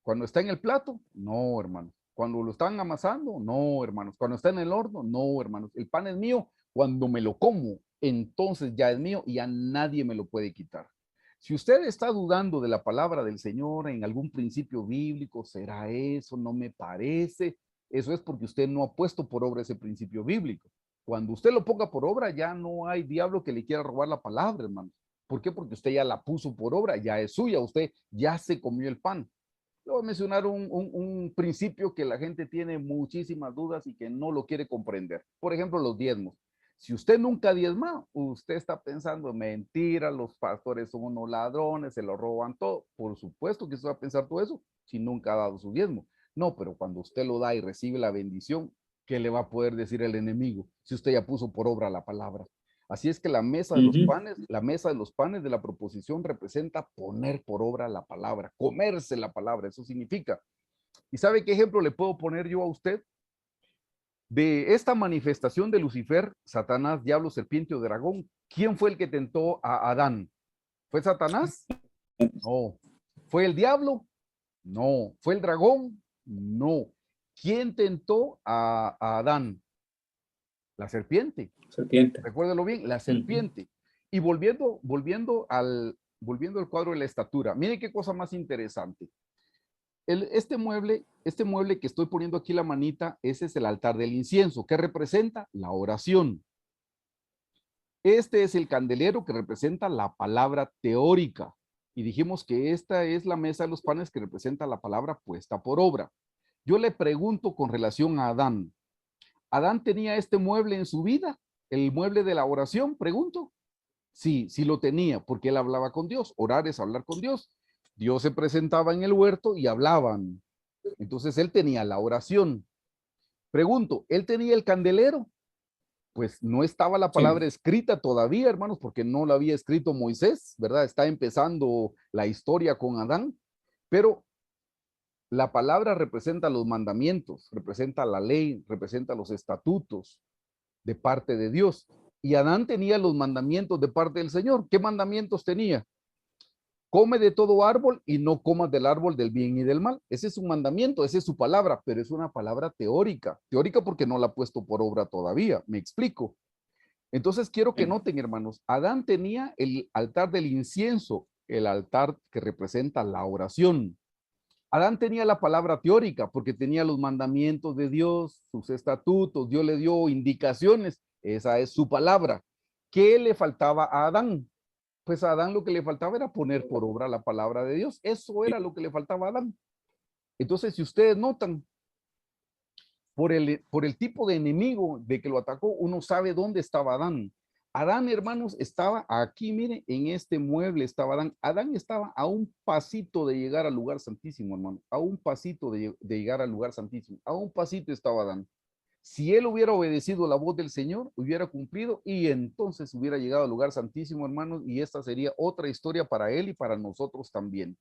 ¿Cuando está en el plato? No, hermanos. ¿Cuando lo están amasando? No, hermanos. ¿Cuando está en el horno? No, hermanos. El pan es mío cuando me lo como. Entonces ya es mío y a nadie me lo puede quitar. Si usted está dudando de la palabra del Señor en algún principio bíblico, ¿será eso? No me parece. Eso es porque usted no ha puesto por obra ese principio bíblico. Cuando usted lo ponga por obra, ya no hay diablo que le quiera robar la palabra, hermano. ¿Por qué? Porque usted ya la puso por obra, ya es suya, usted ya se comió el pan. Le voy a mencionar un principio que la gente tiene muchísimas dudas y que no lo quiere comprender. Por ejemplo, los diezmos. Si usted nunca diezma, usted está pensando, mentira, los pastores son unos ladrones, se lo roban todo. Por supuesto que usted va a pensar todo eso si nunca ha dado su diezmo. No, pero cuando usted lo da y recibe la bendición, ¿qué le va a poder decir el enemigo si usted ya puso por obra la palabra? Así es que la mesa de los panes, la mesa de los panes de la proposición representa poner por obra la palabra, comerse la palabra, eso significa. ¿Y sabe qué ejemplo le puedo poner yo a usted? De esta manifestación de Lucifer, Satanás, diablo, serpiente o dragón, ¿quién fue el que tentó a Adán? ¿Fue Satanás? No. ¿Fue el diablo? No. ¿Fue el dragón? No. ¿Quién tentó a Adán? La serpiente. Serpiente. Recuérdelo bien, la serpiente. Y volviendo al cuadro de la estatura, mire qué cosa más interesante. Este mueble que estoy poniendo aquí la manita, ese es el altar del incienso. ¿Qué representa? La oración. Este es el candelero que representa la palabra teórica. Y dijimos que esta es la mesa de los panes que representa la palabra puesta por obra. Yo le pregunto con relación a Adán. ¿Adán tenía este mueble en su vida? ¿El mueble de la oración? Pregunto. Sí, sí lo tenía, porque él hablaba con Dios. Orar es hablar con Dios. Dios se presentaba en el huerto y hablaban. Entonces él tenía la oración. Pregunto, ¿él tenía el candelero? Pues no estaba la palabra escrita todavía, hermanos, porque no la había escrito Moisés, ¿verdad? Está empezando la historia con Adán, pero la palabra representa los mandamientos, representa la ley, representa los estatutos de parte de Dios. Y Adán tenía los mandamientos de parte del Señor. ¿Qué mandamientos tenía? Come de todo árbol y no comas del árbol del bien y del mal. Ese es un mandamiento, esa es su palabra, pero es una palabra teórica. Teórica porque no la ha puesto por obra todavía. Me explico. Entonces quiero que noten, hermanos, Adán tenía el altar del incienso, el altar que representa la oración. Adán tenía la palabra teórica porque tenía los mandamientos de Dios, sus estatutos, Dios le dio indicaciones, esa es su palabra. ¿Qué le faltaba a Adán? Pues a Adán lo que le faltaba era poner por obra la palabra de Dios. Eso era lo que le faltaba a Adán. Entonces, si ustedes notan, por el tipo de enemigo de que lo atacó, uno sabe dónde estaba Adán. Adán, hermanos, estaba aquí, mire, en este mueble estaba Adán. Adán estaba a un pasito de llegar al lugar santísimo, hermano. A un pasito de llegar al lugar santísimo. A un pasito estaba Adán. Si él hubiera obedecido la voz del Señor, hubiera cumplido y entonces hubiera llegado al lugar santísimo, hermanos, y esta sería otra historia para él y para nosotros también.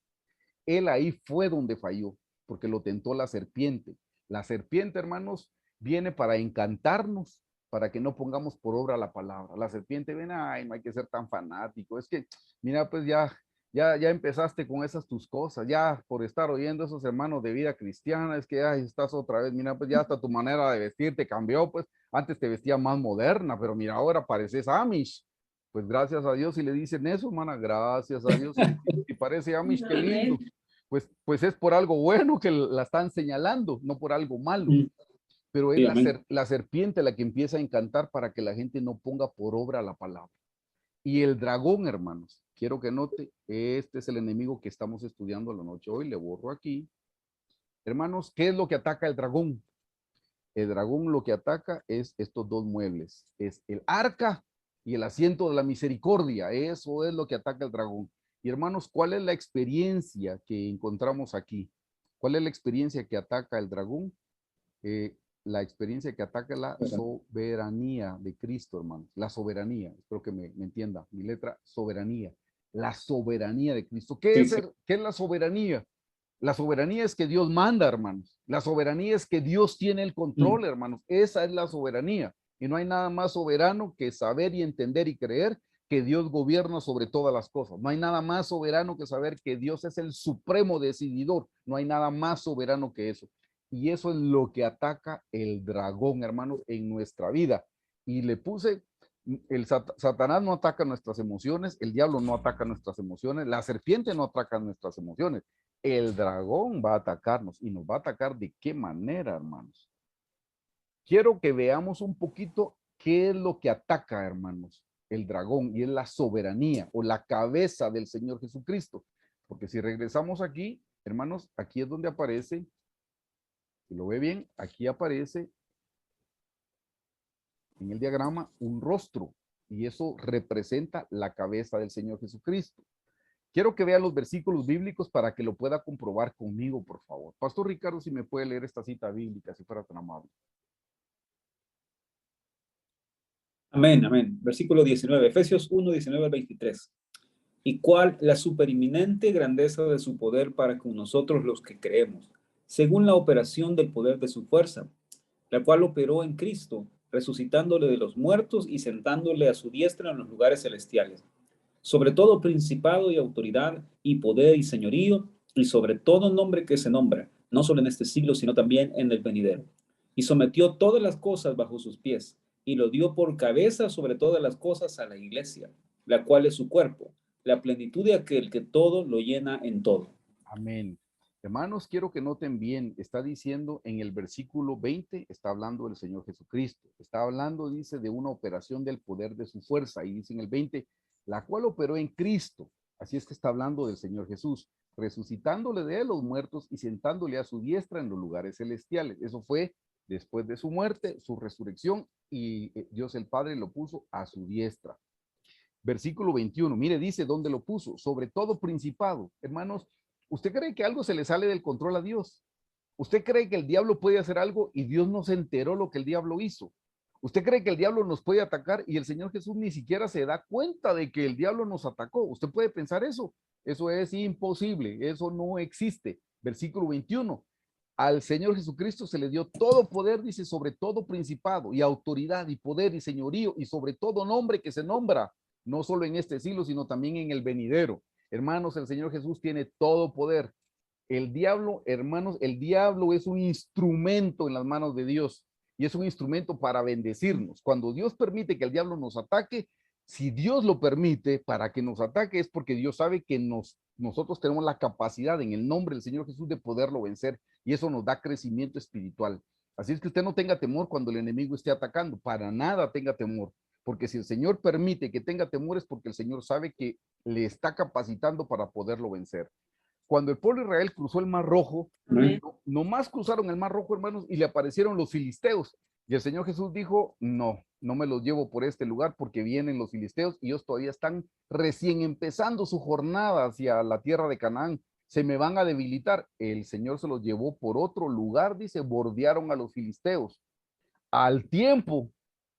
Él ahí fue donde falló, porque lo tentó la serpiente. La serpiente, hermanos, viene para encantarnos, para que no pongamos por obra la palabra. La serpiente viene, ay, no hay que ser tan fanático. Es que, mira, pues ya empezaste con esas tus cosas, ya por estar oyendo esos hermanos de vida cristiana, es que ay, estás otra vez, mira, pues ya hasta tu manera de vestir te cambió, pues antes te vestía más moderna, pero mira, ahora pareces Amish. Pues gracias a Dios si le dicen eso, hermana, gracias a Dios. Si parece Amish, qué lindo. Pues es por algo bueno que la están señalando, no por algo malo. Pero es Sí, amén. la serpiente la que empieza a encantar para que la gente no ponga por obra la palabra. Y el dragón, hermanos, quiero que note, este es el enemigo que estamos estudiando la noche hoy, le borro aquí. Hermanos, ¿qué es lo que ataca el dragón? El dragón lo que ataca es estos dos muebles, es el arca y el asiento de la misericordia. Eso es lo que ataca el dragón. Y hermanos, ¿cuál es la experiencia que encontramos aquí? ¿Cuál es la experiencia que ataca el dragón? La experiencia que ataca la soberanía de Cristo, hermanos. La soberanía, espero que me entienda. Mi letra, soberanía. La soberanía de Cristo. Sí, sí. ¿Qué es la soberanía? La soberanía es que Dios manda, hermanos. La soberanía es que Dios tiene el control, hermanos. Esa es la soberanía. Y no hay nada más soberano que saber y entender y creer que Dios gobierna sobre todas las cosas. No hay nada más soberano que saber que Dios es el supremo decididor. No hay nada más soberano que eso. Y eso es lo que ataca el dragón, hermanos, en nuestra vida. Y le puse, Satanás no ataca nuestras emociones, el diablo no ataca nuestras emociones, la serpiente no ataca nuestras emociones. El dragón va a atacarnos y nos va a atacar de qué manera, hermanos. Quiero que veamos un poquito qué es lo que ataca, hermanos, el dragón, y es la soberanía o la cabeza del Señor Jesucristo. Porque si regresamos aquí, hermanos, aquí es donde aparece, si lo ve bien, aquí aparece en el diagrama un rostro y eso representa la cabeza del Señor Jesucristo. Quiero que vea los versículos bíblicos para que lo pueda comprobar conmigo, por favor. Pastor Ricardo, si me puede leer esta cita bíblica, si fuera tan amable. Amén, amén. Versículo 19, Efesios 1, 19 al 23. Y cuál la superinminente grandeza de su poder para con nosotros los que creemos, según la operación del poder de su fuerza, la cual operó en Cristo, resucitándole de los muertos y sentándole a su diestra en los lugares celestiales, sobre todo principado y autoridad y poder y señorío, y sobre todo nombre que se nombra, no solo en este siglo, sino también en el venidero. Y sometió todas las cosas bajo sus pies, y lo dio por cabeza sobre todas las cosas a la iglesia, la cual es su cuerpo, la plenitud de aquel que todo lo llena en todo. Amén. Hermanos, quiero que noten bien, está diciendo en el versículo 20, está hablando del Señor Jesucristo. Está hablando, dice, de una operación del poder de su fuerza. Y dice en el 20, la cual operó en Cristo. Así es que está hablando del Señor Jesús, resucitándole de los muertos y sentándole a su diestra en los lugares celestiales. Eso fue después de su muerte, su resurrección, y Dios el Padre lo puso a su diestra. Versículo 21, mire, dice, ¿dónde lo puso? Sobre todo principado. Hermanos, ¿usted cree que algo se le sale del control a Dios? ¿Usted cree que el diablo puede hacer algo y Dios no se enteró lo que el diablo hizo? ¿Usted cree que el diablo nos puede atacar y el Señor Jesús ni siquiera se da cuenta de que el diablo nos atacó? ¿Usted puede pensar eso? Eso es imposible, eso no existe. Versículo 21, al Señor Jesucristo se le dio todo poder, dice, sobre todo principado y autoridad y poder y señorío y sobre todo nombre que se nombra, no solo en este siglo, sino también en el venidero. Hermanos, el Señor Jesús tiene todo poder. El diablo, hermanos, el diablo es un instrumento en las manos de Dios y es un instrumento para bendecirnos. Cuando Dios permite que el diablo nos ataque, si Dios lo permite para que nos ataque, es porque Dios sabe que nosotros tenemos la capacidad en el nombre del Señor Jesús de poderlo vencer y eso nos da crecimiento espiritual. Así es que usted no tenga temor cuando el enemigo esté atacando, para nada tenga temor, porque si el Señor permite que tenga temor es porque el Señor sabe que le está capacitando para poderlo vencer. Cuando el pueblo de Israel cruzó el Mar Rojo, nomás cruzaron el Mar Rojo, hermanos, y le aparecieron los filisteos. Y el Señor Jesús dijo, no, no me los llevo por este lugar porque vienen los filisteos y ellos todavía están recién empezando su jornada hacia la tierra de Canaán. Se me van a debilitar. El Señor se los llevó por otro lugar, dice, bordearon a los filisteos. Al tiempo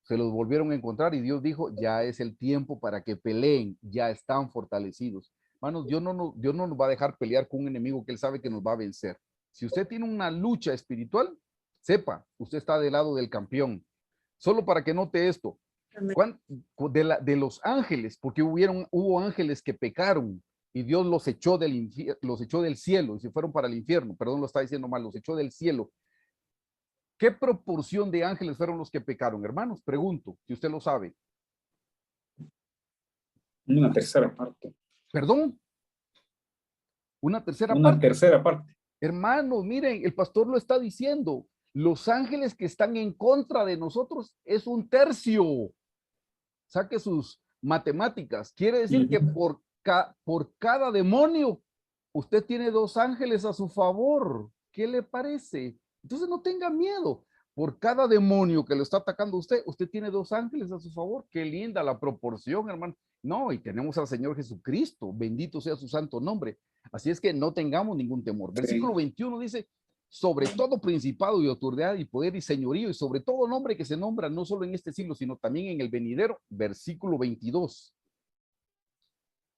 se los volvieron a encontrar y Dios dijo, ya es el tiempo para que peleen, ya están fortalecidos. Hermanos, Dios no nos va a dejar pelear con un enemigo que Él sabe que nos va a vencer. Si usted tiene una lucha espiritual, sepa, usted está del lado del campeón. Solo para que note esto, de los ángeles, porque hubo ángeles que pecaron y Dios los echó del cielo y se fueron para el infierno, perdón, lo está diciendo mal, los echó del cielo. ¿Qué proporción de ángeles fueron los que pecaron, hermanos? Pregunto, si usted lo sabe. Una tercera parte. ¿Perdón? Una tercera Una parte. tercera parte. Hermanos, miren, el pastor lo está diciendo. Los ángeles que están en contra de nosotros es un tercio. Saque sus matemáticas. Quiere decir que por cada demonio, usted tiene 2 ángeles a su favor. ¿Qué le parece? Entonces no tenga miedo. Por cada demonio que lo está atacando a usted, usted tiene 2 ángeles a su favor. Qué linda la proporción, hermano. No, y tenemos al Señor Jesucristo. Bendito sea su santo nombre. Así es que no tengamos ningún temor. Versículo 21 dice, sobre todo principado y autoridad y poder y señorío y sobre todo nombre que se nombra no solo en este siglo, sino también en el venidero. Versículo 22.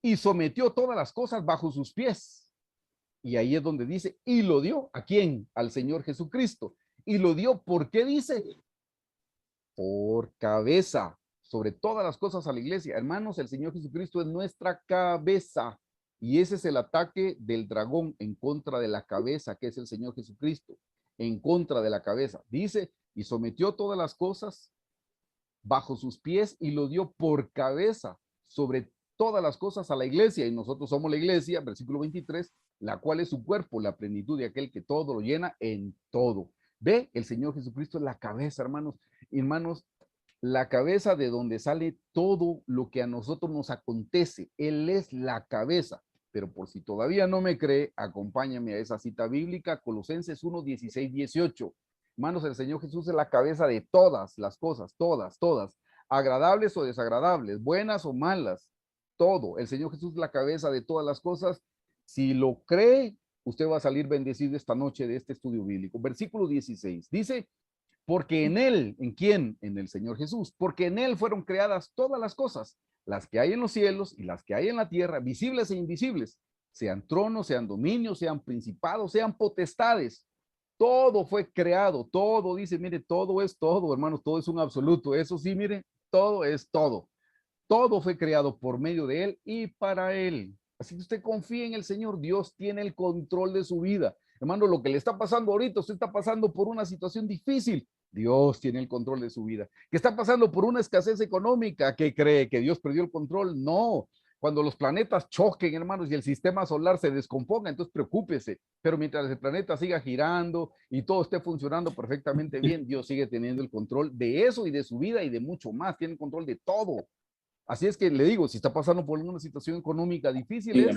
Y sometió todas las cosas bajo sus pies. Y ahí es donde dice, y lo dio. ¿A quién? Al Señor Jesucristo. Y lo dio, ¿por qué dice? Por cabeza, sobre todas las cosas a la iglesia. Hermanos, el Señor Jesucristo es nuestra cabeza. Y ese es el ataque del dragón en contra de la cabeza, que es el Señor Jesucristo. En contra de la cabeza. Dice, y sometió todas las cosas bajo sus pies y lo dio por cabeza sobre todas las cosas a la iglesia. Y nosotros somos la iglesia, versículo 23, la cual es su cuerpo, la plenitud de aquel que todo lo llena en todo. Ve, el Señor Jesucristo es la cabeza, hermanos. Hermanos, la cabeza de donde sale todo lo que a nosotros nos acontece. Él es la cabeza. Pero por si todavía no me cree, acompáñame a esa cita bíblica, Colosenses 1, 16, 18. Hermanos, el Señor Jesús es la cabeza de todas las cosas, todas, agradables o desagradables, buenas o malas, todo. El Señor Jesús es la cabeza de todas las cosas. Si lo cree, usted va a salir bendecido esta noche de este estudio bíblico. Versículo 16 dice, porque en Él, ¿en quién? En el Señor Jesús, porque en Él fueron creadas todas las cosas, las que hay en los cielos y las que hay en la tierra, visibles e invisibles, sean tronos, sean dominios, sean principados, sean potestades. Todo fue creado, todo dice, mire, todo es todo, hermanos, todo es un absoluto. Eso sí, mire, todo es todo. Todo fue creado por medio de Él y para Él. Así que usted confía en el Señor, Dios tiene el control de su vida. Hermano, lo que le está pasando ahorita, usted está pasando por una situación difícil, Dios tiene el control de su vida. Que está pasando por una escasez económica, ¿qué cree? ¿Que Dios perdió el control? No. Cuando los planetas choquen, hermanos, y el sistema solar se descomponga, entonces preocúpese. Pero mientras el planeta siga girando y todo esté funcionando perfectamente bien, Dios sigue teniendo el control de eso y de su vida y de mucho más. Tiene el control de todo. Así es que le digo, si está pasando por una situación económica difícil,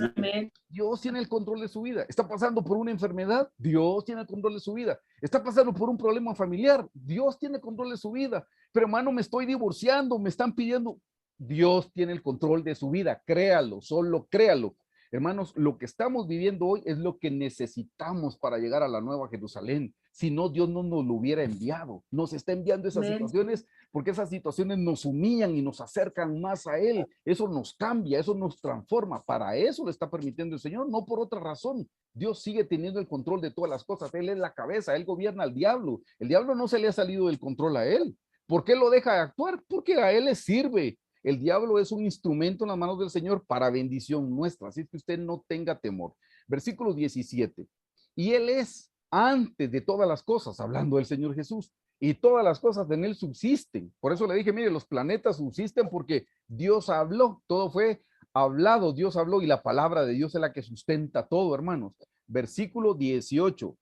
Dios tiene el control de su vida. Está pasando por una enfermedad, Dios tiene el control de su vida. Está pasando por un problema familiar, Dios tiene el control de su vida. Pero hermano, me estoy divorciando, me están pidiendo, Dios tiene el control de su vida. Créalo, solo créalo. Hermanos, lo que estamos viviendo hoy es lo que necesitamos para llegar a la Nueva Jerusalén. Si no, Dios no nos lo hubiera enviado. Nos está enviando esas situaciones porque esas situaciones nos humillan y nos acercan más a Él. Eso nos cambia, eso nos transforma. Para eso le está permitiendo el Señor, no por otra razón. Dios sigue teniendo el control de todas las cosas. Él es la cabeza, Él gobierna al diablo. El diablo no se le ha salido del control a Él. ¿Por qué lo deja de actuar? Porque a Él le sirve. El diablo es un instrumento en las manos del Señor para bendición nuestra. Así que usted no tenga temor. Versículo 17. Y Él es antes de todas las cosas, hablando del Señor Jesús, y todas las cosas en Él subsisten. Por eso le dije, mire, los planetas subsisten porque Dios habló, todo fue hablado, Dios habló y la palabra de Dios es la que sustenta todo, hermanos. Versículo 18.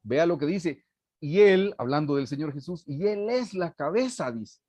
Vea lo que dice. Y Él, hablando del Señor Jesús, y Él es la cabeza, dice,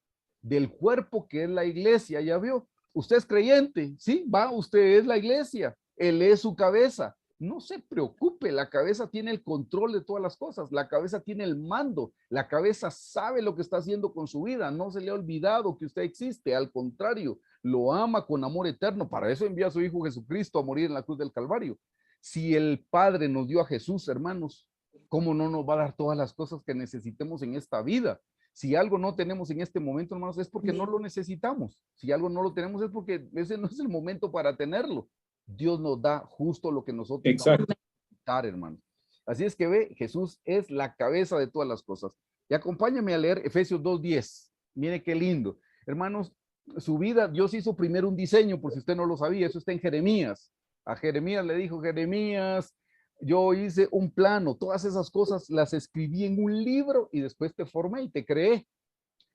del cuerpo que es la iglesia. Ya vio, usted es creyente, ¿sí? Va, usted es la iglesia, Él es su cabeza. no se preocupe, la cabeza tiene el control de todas las cosas, la cabeza tiene el mando, la cabeza sabe lo que está haciendo con su vida, no se le ha olvidado que usted existe, al contrario, lo ama con amor eterno, para eso envía a su Hijo Jesucristo a morir en la cruz del Calvario. Si el Padre nos dio a Jesús, hermanos, ¿cómo no nos va a dar todas las cosas que necesitemos en esta vida? Si algo no tenemos en este momento, hermanos, es porque no lo necesitamos. Si algo no lo tenemos es porque ese no es el momento para tenerlo. Dios nos da justo lo que nosotros Exacto. necesitar, hermano. Así es que ve, Jesús es la cabeza de todas las cosas. Y acompáñame a leer Efesios 2:10. Mire qué lindo. Hermanos, su vida, Dios hizo primero un diseño, por si usted no lo sabía, eso está en Jeremías. A Jeremías le dijo, Jeremías, yo hice un plano, todas esas cosas las escribí en un libro y después te formé y te creé.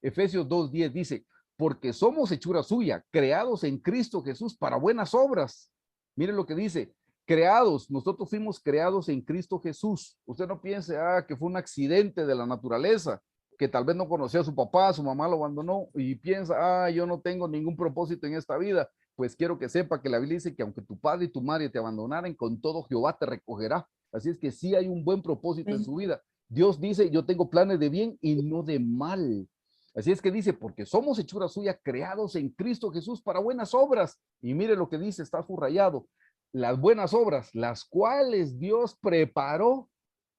Efesios 2:10 dice, porque somos hechura suya, creados en Cristo Jesús para buenas obras. Miren lo que dice, creados, nosotros fuimos creados en Cristo Jesús. Usted no piense, que fue un accidente de la naturaleza, que tal vez no conocía a su papá, su mamá lo abandonó y piensa, yo no tengo ningún propósito en esta vida. Pues quiero que sepa que la Biblia dice que aunque tu padre y tu madre te abandonaran, con todo Jehová te recogerá. Así es que sí hay un buen propósito en su vida. Dios dice, yo tengo planes de bien y no de mal. Así es que dice, porque somos hechura suya, creados en Cristo Jesús para buenas obras. Y mire lo que dice, está subrayado. Las buenas obras, las cuales Dios preparó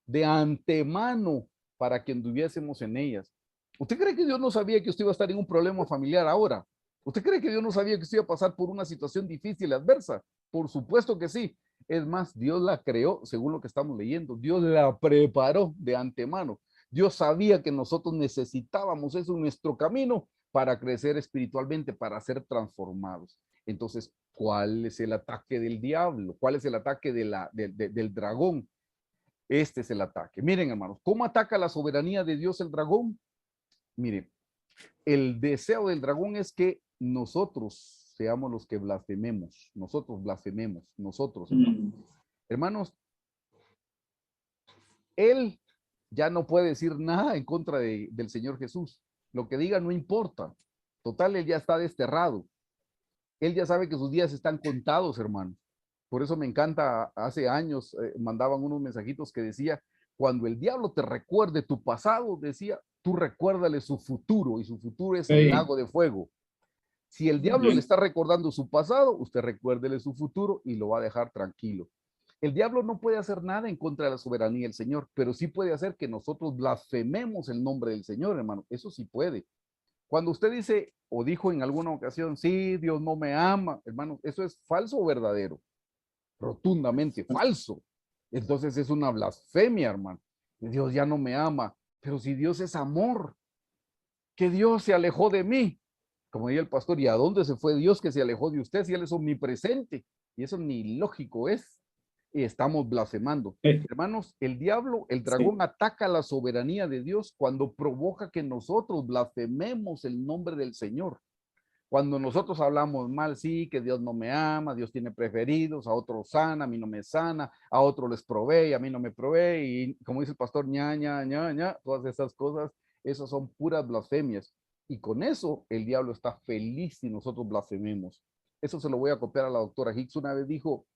de antemano para que anduviésemos en ellas. ¿Usted cree que Dios no sabía que usted iba a estar en un problema familiar ahora? ¿Usted cree que Dios no sabía que usted iba a pasar por una situación difícil y adversa? Por supuesto que sí. Es más, Dios la creó, según lo que estamos leyendo. Dios la preparó de antemano. Dios sabía que nosotros necesitábamos eso en nuestro camino para crecer espiritualmente, para ser transformados. Entonces, ¿cuál es el ataque del diablo? ¿Cuál es el ataque del dragón? Este es el ataque. Miren, hermanos, ¿cómo ataca la soberanía de Dios el dragón? Miren, el deseo del dragón es que nosotros seamos los que blasfememos. Nosotros blasfememos. Nosotros, hermanos. Hermanos, él ya no puede decir nada en contra del Señor Jesús. Lo que diga no importa. Total, él ya está desterrado. Él ya sabe que sus días están contados, hermano. Por eso me encanta, hace años mandaban unos mensajitos que decía, cuando el diablo te recuerde tu pasado, decía, tú recuérdale su futuro, y su futuro es el lago de fuego. Si el diablo le está recordando su pasado, usted recuérdele su futuro y lo va a dejar tranquilo. El diablo no puede hacer nada en contra de la soberanía del Señor, pero sí puede hacer que nosotros blasfememos el nombre del Señor, hermano. Eso sí puede. Cuando usted dice o dijo en alguna ocasión, sí, Dios no me ama, hermano, ¿eso es falso o verdadero? Rotundamente falso. Entonces es una blasfemia, hermano. Dios ya no me ama, pero si Dios es amor, que Dios se alejó de mí. Como diría el pastor, ¿y a dónde se fue Dios que se alejó de usted si Él es omnipresente? Y eso ni lógico es. Y estamos blasfemando. Hermanos, el diablo, el dragón ataca la soberanía de Dios cuando provoca que nosotros blasfememos el nombre del Señor. Cuando nosotros hablamos mal, sí, que Dios no me ama, Dios tiene preferidos, a otros sana, a mí no me sana, a otros les provee, a mí no me provee, y como dice el pastor, ña, ña, ña, ña, todas esas cosas, esas son puras blasfemias. Y con eso el diablo está feliz si nosotros blasfememos. Eso se lo voy a copiar a la doctora Hicks. Una vez dijo,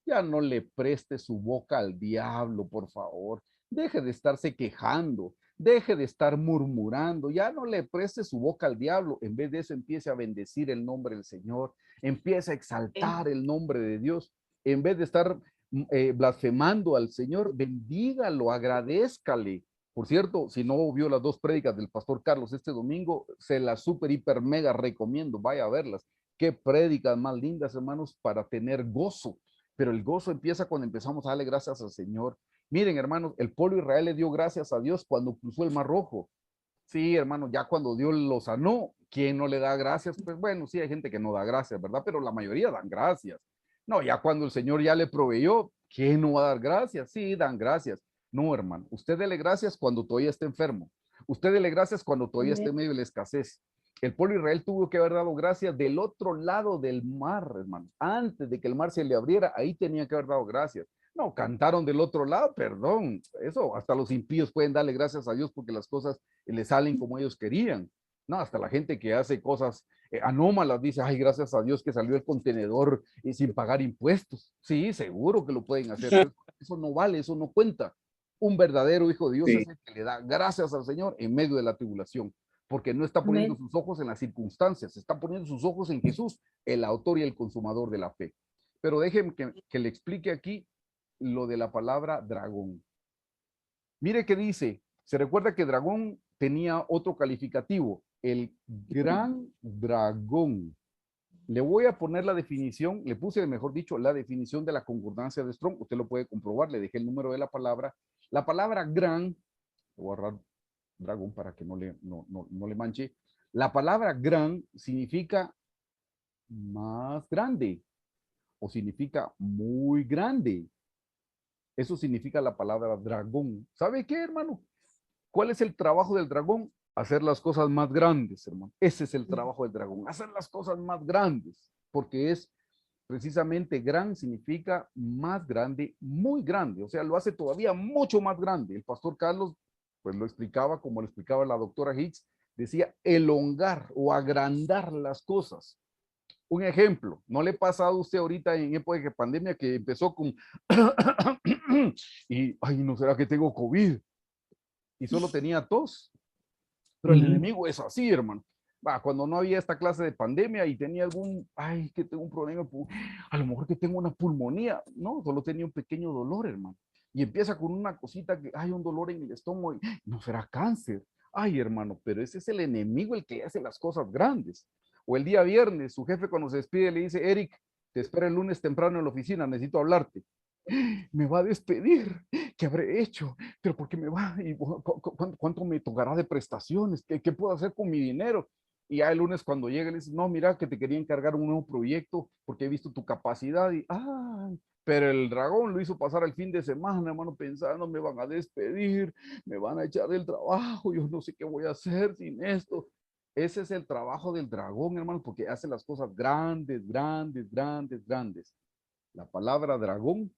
ya no le preste su boca al diablo, por favor. Deje de estarse quejando. Deje de estar murmurando, ya no le preste su boca al diablo. En vez de eso, empiece a bendecir el nombre del Señor, empiece a exaltar el nombre de Dios. En vez de estar blasfemando al Señor, bendígalo, agradézcale. Por cierto, si no vio las dos prédicas del pastor Carlos este domingo, se las super, hiper, mega recomiendo, vaya a verlas. Qué prédicas más lindas, hermanos, para tener gozo. Pero el gozo empieza cuando empezamos a darle gracias al Señor. Miren, hermanos, el pueblo de Israel le dio gracias a Dios cuando cruzó el Mar Rojo. Sí, hermano, ya cuando Dios lo sanó, ¿quién no le da gracias? Pues bueno, sí hay gente que no da gracias, ¿verdad? Pero la mayoría dan gracias. No, ya cuando el Señor ya le proveyó, ¿quién no va a dar gracias? Sí, dan gracias. No, hermano, usted dele gracias cuando todavía esté enfermo. Usted dele gracias cuando todavía esté en medio de la escasez. El pueblo de Israel tuvo que haber dado gracias del otro lado del mar, hermano. Antes de que el mar se le abriera, ahí tenía que haber dado gracias. No, cantaron del otro lado, perdón. Eso, hasta los impíos pueden darle gracias a Dios porque las cosas le salen como ellos querían. No, hasta la gente que hace cosas anómalas dice, ay, gracias a Dios que salió el contenedor sin pagar impuestos. Sí, seguro que lo pueden hacer, pero eso no vale, eso no cuenta. Un verdadero hijo de Dios Sí. es el que le da gracias al Señor en medio de la tribulación, porque no está poniendo Amén. sus ojos en las circunstancias, está poniendo sus ojos en Jesús, el autor y el consumador de la fe. Pero déjenme que le explique aquí lo de la palabra dragón. Mire qué dice, se recuerda que dragón tenía otro calificativo, el gran dragón. Le voy a poner la definición, le puse, mejor dicho, la definición de la concordancia de Strong. Usted lo puede comprobar, le dejé el número de la palabra. La palabra gran, voy a agarrar dragón para que no le manche. La palabra gran significa más grande o significa muy grande. Eso significa la palabra dragón. ¿Sabe qué, hermano? ¿Cuál es el trabajo del dragón? Hacer las cosas más grandes, hermano. Ese es el trabajo del dragón, hacer las cosas más grandes, porque es precisamente gran significa más grande, muy grande, o sea, lo hace todavía mucho más grande. El pastor Carlos, pues lo explicaba como lo explicaba la doctora Hicks, decía elongar o agrandar las cosas. Un ejemplo, ¿no le ha pasado a usted ahorita en época de pandemia que empezó con y, ay, no será que tengo COVID? Y solo tenía tos. Pero el enemigo es así, hermano. Va, cuando no había esta clase de pandemia y tenía ay, que tengo un problema, a lo mejor que tengo una pulmonía. No, solo tenía un pequeño dolor, hermano. Y empieza con una cosita que hay un dolor en el estómago y no será cáncer. Ay, hermano, pero ese es el enemigo el que hace las cosas grandes. O el día viernes, su jefe cuando se despide le dice, Eric, te espero el lunes temprano en la oficina, necesito hablarte. Me va a despedir, ¿qué habré hecho? ¿Pero por qué me va? ¿Y cuánto me tocará de prestaciones? ¿Qué puedo hacer con mi dinero? Y ya el lunes cuando llega le dice, no, mira que te quería encargar un nuevo proyecto porque he visto tu capacidad y, pero el dragón lo hizo pasar el fin de semana, hermano, pensando, me van a despedir, me van a echar del trabajo, yo no sé qué voy a hacer sin esto. Ese es el trabajo del dragón, hermano, porque hace las cosas grandes, grandes, grandes, grandes. La palabra dragón,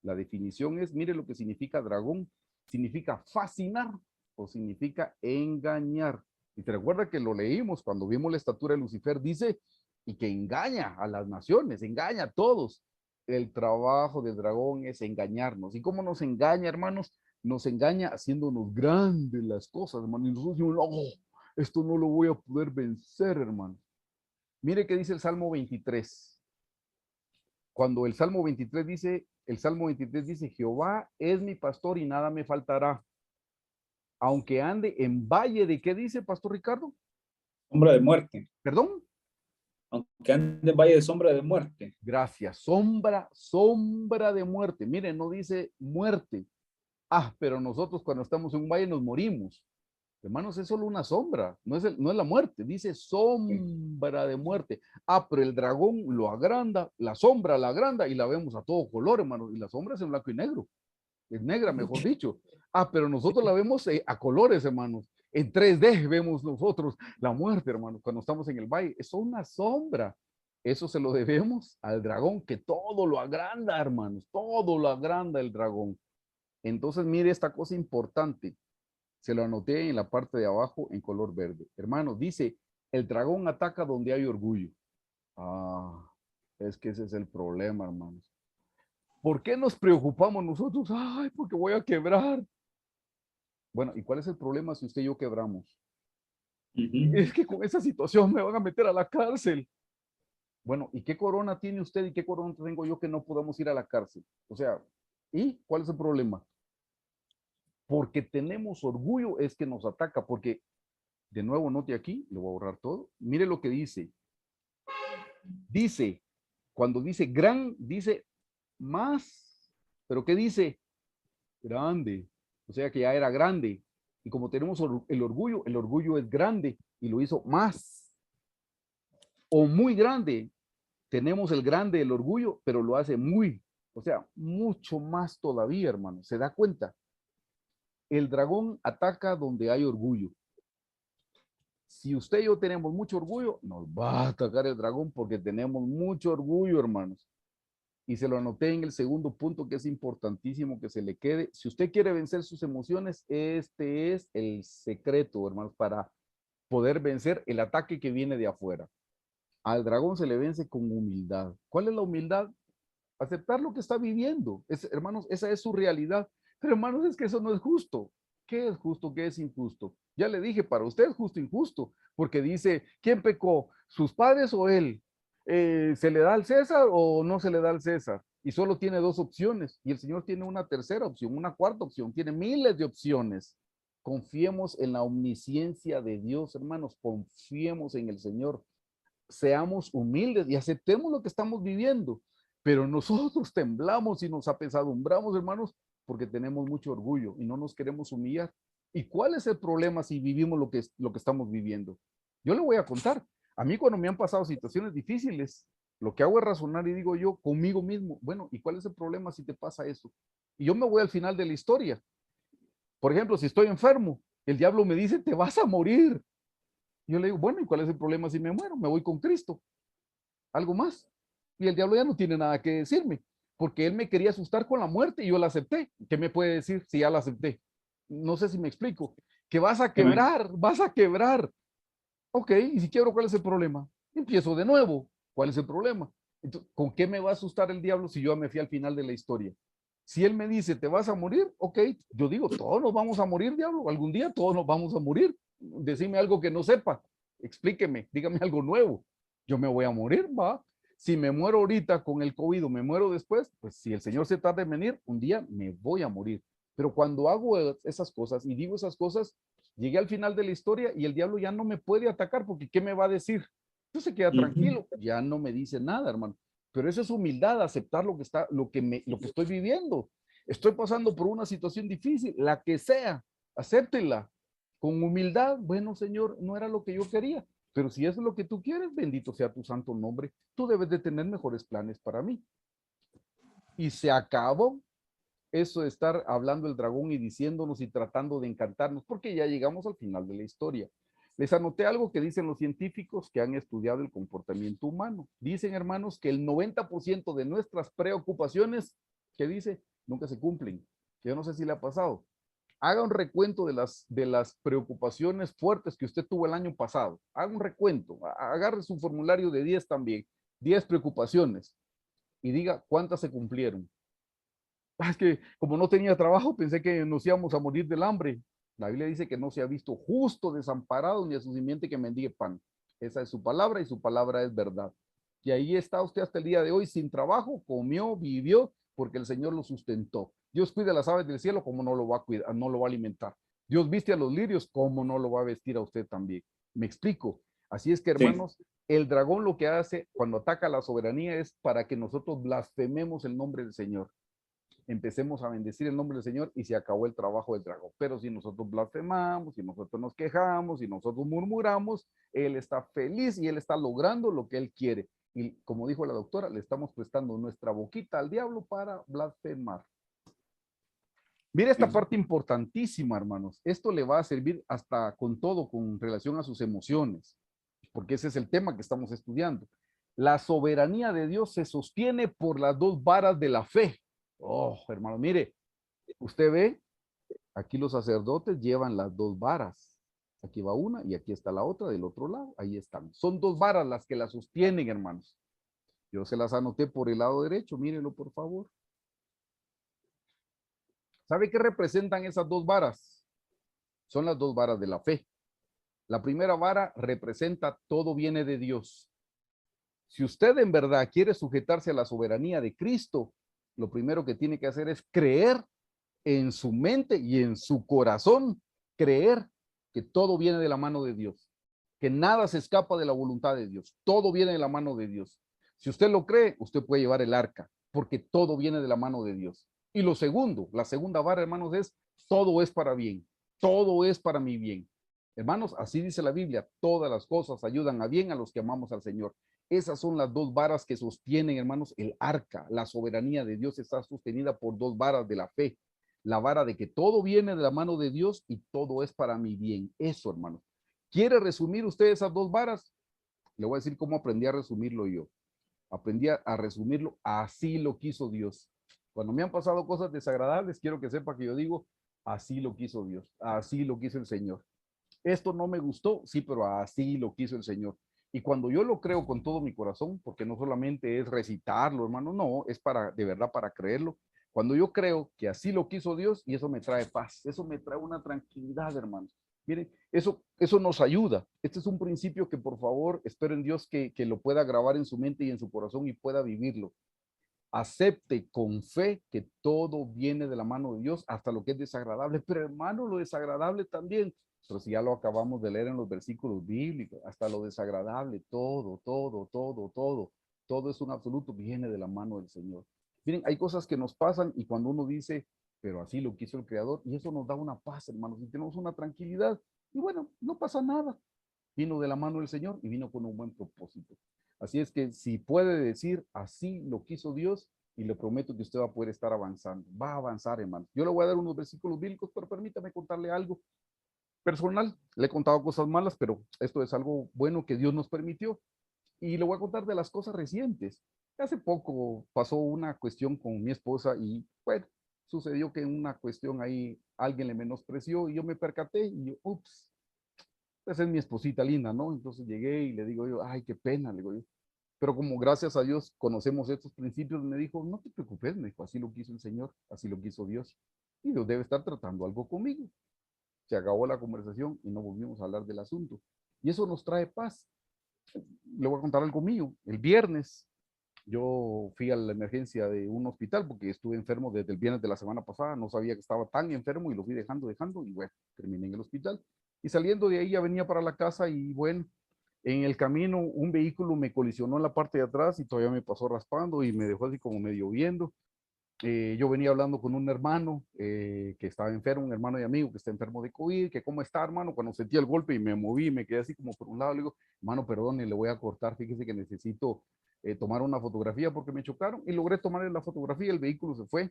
la definición es, mire lo que significa dragón, significa fascinar o significa engañar. Y te recuerda que lo leímos cuando vimos la estatura de Lucifer, dice, y que engaña a las naciones, engaña a todos. El trabajo del dragón es engañarnos. ¿Y cómo nos engaña, hermanos? Nos engaña haciéndonos grandes las cosas, hermano. Y nosotros decimos, no, esto no lo voy a poder vencer, hermano. Mire qué dice el Salmo 23. Cuando el Salmo 23 dice, Jehová es mi pastor y nada me faltará. Aunque ande en valle de, ¿qué dice, Pastor Ricardo? Sombra de muerte. ¿Perdón? Aunque ande en valle de sombra de muerte. Gracias. Sombra de muerte. Miren, no dice muerte. Pero nosotros cuando estamos en un valle nos morimos. Hermanos, es solo una sombra, no es la muerte, dice sombra de muerte. Pero el dragón lo agranda, la sombra la agranda y la vemos a todo color, hermanos, y la sombra es en blanco y negro, es negra, mejor dicho. Pero nosotros la vemos a colores, hermanos. En 3D vemos nosotros la muerte, hermanos, cuando estamos en el valle. Es una sombra. Eso se lo debemos al dragón, que todo lo agranda, hermanos, todo lo agranda el dragón. Entonces, mire esta cosa importante. Se lo anoté en la parte de abajo en color verde. Hermanos, dice, el dragón ataca donde hay orgullo. Es que ese es el problema, hermanos. ¿Por qué nos preocupamos nosotros? Ay, porque voy a quebrar. Bueno, ¿y cuál es el problema si usted y yo quebramos? Es que con esa situación me van a meter a la cárcel. Bueno, ¿y qué corona tiene usted y qué corona tengo yo que no podamos ir a la cárcel? O sea, ¿y cuál es el problema? Porque tenemos orgullo es que nos ataca, porque de nuevo note aquí, le voy a borrar todo. Mire lo que dice. Dice, cuando dice gran, dice más. ¿Pero qué dice? Grande. O sea que ya era grande. Y como tenemos el orgullo es grande y lo hizo más. O muy grande. Tenemos el grande, el orgullo, pero lo hace muy. O sea, mucho más todavía, hermano. ¿Se da cuenta? El dragón ataca donde hay orgullo. Si usted y yo tenemos mucho orgullo, nos va a atacar el dragón porque tenemos mucho orgullo, hermanos. Y se lo anoté en el segundo punto que es importantísimo que se le quede. Si usted quiere vencer sus emociones, este es el secreto, hermanos, para poder vencer el ataque que viene de afuera. Al dragón se le vence con humildad. ¿Cuál es la humildad? Aceptar lo que está viviendo. Hermanos, esa es su realidad. Pero hermanos, es que eso no es justo. ¿Qué es justo? ¿Qué es injusto? Ya le dije, para usted es justo, injusto, porque dice, ¿quién pecó? ¿Sus padres o él? ¿Se le da al César o no se le da al César? Y solo tiene dos opciones. Y el Señor tiene una tercera opción, una cuarta opción. Tiene miles de opciones. Confiemos en la omnisciencia de Dios, hermanos. Confiemos en el Señor. Seamos humildes y aceptemos lo que estamos viviendo. Pero nosotros temblamos y nos apesadumbramos, hermanos, porque tenemos mucho orgullo y no nos queremos humillar. ¿Y cuál es el problema si vivimos lo que estamos viviendo? Yo le voy a contar. A mí cuando me han pasado situaciones difíciles, lo que hago es razonar y digo yo conmigo mismo, bueno, ¿y cuál es el problema si te pasa eso? Y yo me voy al final de la historia. Por ejemplo, si estoy enfermo, el diablo me dice, te vas a morir. Yo le digo, bueno, ¿y cuál es el problema si me muero? Me voy con Cristo. Algo más. Y el diablo ya no tiene nada que decirme, porque él me quería asustar con la muerte y yo la acepté. ¿Qué me puede decir si ya la acepté? No sé si me explico. Que vas a Amén. quebrar, vas a quebrar. Ok, y si quiebro, ¿cuál es el problema? Empiezo de nuevo. ¿Cuál es el problema? Entonces, ¿con qué me va a asustar el diablo si yo me fui al final de la historia? Si él me dice, te vas a morir, ok, yo digo, todos nos vamos a morir, diablo. Algún día todos nos vamos a morir. Decime algo que no sepa. Explíqueme, dígame algo nuevo. Yo me voy a morir, va. Si me muero ahorita con el COVID o me muero después, pues si el Señor se tarda en venir, un día me voy a morir. Pero cuando hago esas cosas y digo esas cosas, llegué al final de la historia y el diablo ya no me puede atacar porque ¿qué me va a decir? Yo se queda tranquilo, ya no me dice nada, hermano. Pero eso es humildad, aceptar lo que está, lo que estoy viviendo. Estoy pasando por una situación difícil, la que sea, acéptela con humildad. Bueno, Señor, no era lo que yo quería, pero si eso es lo que tú quieres, bendito sea tu santo nombre. Tú debes de tener mejores planes para mí. Y se acabó eso de estar hablando el dragón y diciéndonos y tratando de encantarnos, porque ya llegamos al final de la historia. Les anoté algo que dicen los científicos que han estudiado el comportamiento humano. Dicen, hermanos, que el 90% de nuestras preocupaciones, que dice, nunca se cumplen. Yo no sé si le ha pasado. Haga un recuento de las preocupaciones fuertes que usted tuvo el año pasado. Haga un recuento. Agarre su formulario de 10 también. 10 preocupaciones. Y diga cuántas se cumplieron. Es que como no tenía trabajo, pensé que nos íbamos a morir del hambre. La Biblia dice que no se ha visto justo desamparado ni a su simiente que mendigue pan. Esa es su palabra y su palabra es verdad. Y ahí está usted hasta el día de hoy sin trabajo, comió, vivió, porque el Señor lo sustentó. Dios cuida a las aves del cielo, como no lo va a cuidar, no lo va a alimentar. Dios viste a los lirios, como no lo va a vestir a usted también. Me explico. Así es que, Sí. hermanos, el dragón lo que hace cuando ataca la soberanía es para que nosotros blasfememos el nombre del Señor, empecemos a bendecir el nombre del Señor y se acabó el trabajo del dragón. Pero si nosotros blasfemamos, si nosotros nos quejamos, si nosotros murmuramos, Él está feliz y Él está logrando lo que Él quiere. Y como dijo la doctora, le estamos prestando nuestra boquita al diablo para blasfemar. Mira esta parte importantísima, hermanos. Esto le va a servir hasta con todo, con relación a sus emociones, porque ese es el tema que estamos estudiando. La soberanía de Dios se sostiene por las dos varas de la fe. Oh, hermano, mire, usted ve, aquí los sacerdotes llevan las dos varas. Aquí va una y aquí está la otra del otro lado. Ahí están. Son dos varas las que la sostienen, hermanos. Yo se las anoté por el lado derecho. Mírenlo, por favor. ¿Sabe qué representan esas dos varas? Son las dos varas de la fe. La primera vara representa todo viene de Dios. Si usted en verdad quiere sujetarse a la soberanía de Cristo, lo primero que tiene que hacer es creer en su mente y en su corazón, creer que todo viene de la mano de Dios, que nada se escapa de la voluntad de Dios, todo viene de la mano de Dios. Si usted lo cree, usted puede llevar el arca, porque todo viene de la mano de Dios. Y lo segundo, la segunda vara, hermanos, es todo es para bien, todo es para mi bien. Hermanos, así dice la Biblia, todas las cosas ayudan a bien a los que amamos al Señor. Esas son las dos varas que sostienen, hermanos, el arca. La soberanía de Dios está sostenida por dos varas de la fe. La vara de que todo viene de la mano de Dios y todo es para mi bien. Eso, hermanos. ¿Quiere resumir usted esas dos varas? Le voy a decir cómo aprendí a resumirlo yo. Aprendí a resumirlo, así lo quiso Dios. Cuando me han pasado cosas desagradables, quiero que sepa que yo digo, así lo quiso Dios, así lo quiso el Señor. esto no me gustó, sí, pero así lo quiso el Señor. Y cuando yo lo creo con todo mi corazón, porque no solamente es recitarlo, hermano, no, es para, de verdad, para creerlo. Cuando yo creo que así lo quiso Dios, y eso me trae paz, eso me trae una tranquilidad, hermanos. Miren, eso nos ayuda. Este es un principio que, por favor, espero en Dios que lo pueda grabar en su mente y en su corazón y pueda vivirlo. Acepte con fe que todo viene de la mano de Dios, hasta lo que es desagradable. Pero hermano, lo desagradable también. Pero si ya lo acabamos de leer en los versículos bíblicos, hasta lo desagradable, todo es un absoluto, viene de la mano del Señor. Miren, hay cosas que nos pasan y cuando uno dice, pero así lo quiso el Creador, y eso nos da una paz, hermanos, y tenemos una tranquilidad. Y bueno, no pasa nada. Vino de la mano del Señor y vino con un buen propósito. Así es que si puede decir, así lo quiso Dios, y le prometo que usted va a poder estar avanzando. Va a avanzar, hermano. Yo le voy a dar unos versículos bíblicos, pero permítame contarle algo personal. Le he contado cosas malas, pero esto es algo bueno que Dios nos permitió. Y le voy a contar de las cosas recientes. Hace poco pasó una cuestión con mi esposa y, bueno, sucedió que en una cuestión ahí alguien le menospreció y yo me percaté y yo, ups, esa es mi esposita linda, ¿no? Entonces llegué y le digo yo, ay, qué pena, le digo yo. Pero como gracias a Dios conocemos estos principios, me dijo, no te preocupes, me dijo, así lo quiso el Señor, así lo quiso Dios. Y Dios debe estar tratando algo conmigo. Se acabó la conversación y no volvimos a hablar del asunto. Y eso nos trae paz. Le voy a contar algo mío. El viernes yo fui a la emergencia de un hospital porque estuve enfermo desde el viernes de la semana pasada, no sabía que estaba tan enfermo y lo fui dejando y bueno, terminé en el hospital. Y saliendo de ahí ya venía para la casa y bueno, en el camino un vehículo me colisionó en la parte de atrás y todavía me pasó raspando y me dejó así como medio viendo. Yo venía hablando con un hermano que estaba enfermo, un hermano y amigo que está enfermo de COVID, que cómo está, hermano, cuando sentí el golpe y me moví, me quedé así como por un lado, le digo, hermano, perdón, le voy a cortar, fíjese que necesito tomar una fotografía porque me chocaron y logré tomarle la fotografía, el vehículo se fue,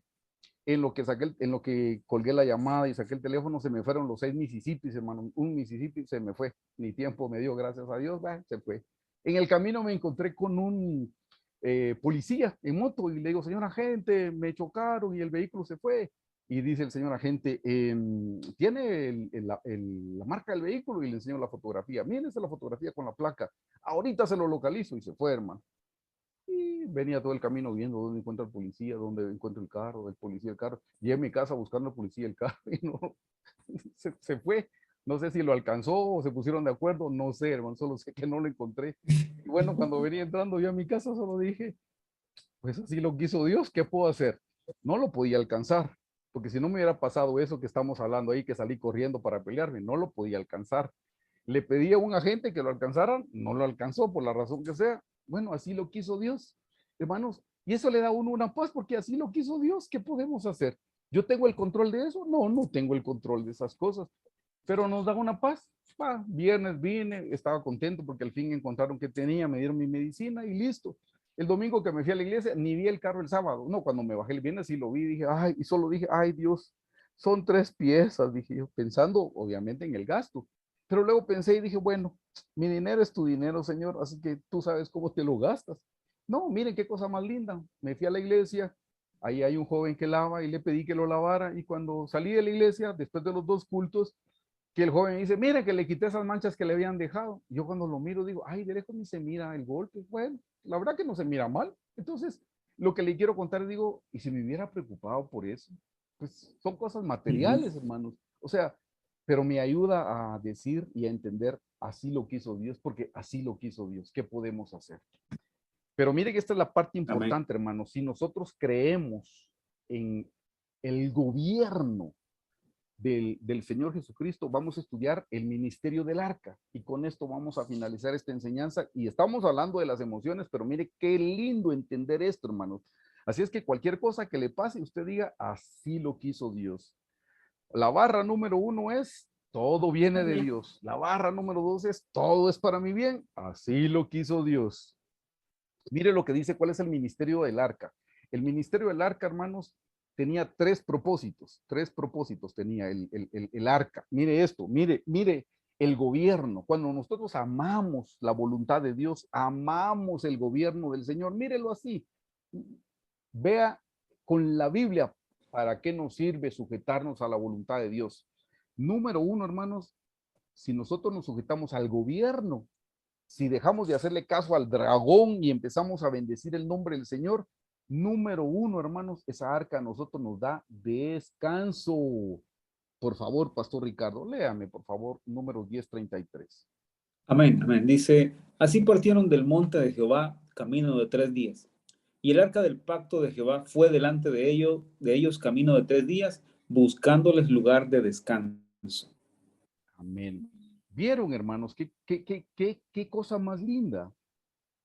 en lo que colgué la llamada y saqué el teléfono, se me fueron los 6 Mississippis, hermano, un Mississippi se me fue, ni tiempo me dio, gracias a Dios, se fue. En el camino me encontré con un policía en moto y le digo, señor agente, me chocaron y el vehículo se fue. Y dice el señor agente, ¿tiene la marca del vehículo? Y le enseño la fotografía. Mire, esa es la fotografía con la placa. Ahorita se lo localizo y se fue, hermano. Y venía todo el camino viendo dónde encuentra el policía, dónde encuentra el carro, el policía, el carro. Llegué a mi casa buscando al policía el carro y no, se fue. No sé si lo alcanzó o se pusieron de acuerdo, no sé, hermano, solo sé que no lo encontré. Y bueno, cuando venía entrando yo a mi casa, solo dije, pues así lo quiso Dios, ¿qué puedo hacer? No lo podía alcanzar, porque si no me hubiera pasado eso que estamos hablando ahí, que salí corriendo para pelearme, no lo podía alcanzar. Le pedí a un agente que lo alcanzara, no lo alcanzó por la razón que sea. Bueno, así lo quiso Dios, hermanos, y eso le da a uno una paz, porque así lo quiso Dios, ¿qué podemos hacer? ¿Yo tengo el control de eso? No, no tengo el control de esas cosas, pero nos da una paz. Viernes vine, estaba contento porque al fin encontraron que tenía, me dieron mi medicina y listo. El domingo que me fui a la iglesia, ni vi el carro el sábado. No, cuando me bajé el viernes sí lo vi, dije, ay, y solo dije, ay Dios, son 3 piezas, dije yo, pensando obviamente en el gasto. Pero luego pensé y dije, bueno, mi dinero es tu dinero, Señor, así que tú sabes cómo te lo gastas. No, miren qué cosa más linda. Me fui a la iglesia, ahí hay un joven que lava y le pedí que lo lavara y cuando salí de la iglesia, después de los 2 cultos, que el joven dice, mira que le quité esas manchas que le habían dejado. Yo cuando lo miro digo, ay, de lejos ni se mira el golpe. Bueno, la verdad que no se mira mal. Entonces, lo que le quiero contar, digo, y si me hubiera preocupado por eso, pues son cosas materiales, hermanos. O sea, pero me ayuda a decir y a entender, así lo quiso Dios, porque así lo quiso Dios. ¿Qué podemos hacer? Pero mire que esta es la parte Amén. importante, hermanos. Si nosotros creemos en el gobierno del Señor Jesucristo, vamos a estudiar el ministerio del arca y con esto vamos a finalizar esta enseñanza y estamos hablando de las emociones, pero mire qué lindo entender esto, hermanos. Así es que cualquier cosa que le pase, usted diga, así lo quiso Dios. La barra número 1 es, todo viene de Dios. La barra número 2 es, todo es para mi bien. Así lo quiso Dios. Mire lo que dice, cuál es el ministerio del arca. El ministerio del arca, hermanos, tenía 3 propósitos. 3 propósitos tenía el arca. Mire esto, mire el gobierno. Cuando nosotros amamos la voluntad de Dios, amamos el gobierno del Señor, mírelo así. Vea con la Biblia para qué nos sirve sujetarnos a la voluntad de Dios. Número 1, hermanos, si nosotros nos sujetamos al gobierno, si dejamos de hacerle caso al dragón y empezamos a bendecir el nombre del Señor, número uno, hermanos, esa arca a nosotros nos da descanso. Por favor, Pastor Ricardo, léame, por favor, número 10:33. Amén, amén. Dice, así partieron del monte de Jehová camino de 3 días. Y el arca del pacto de Jehová fue delante de ellos camino de 3 días, buscándoles lugar de descanso. Amén. ¿Vieron, hermanos? ¿Qué cosa más linda?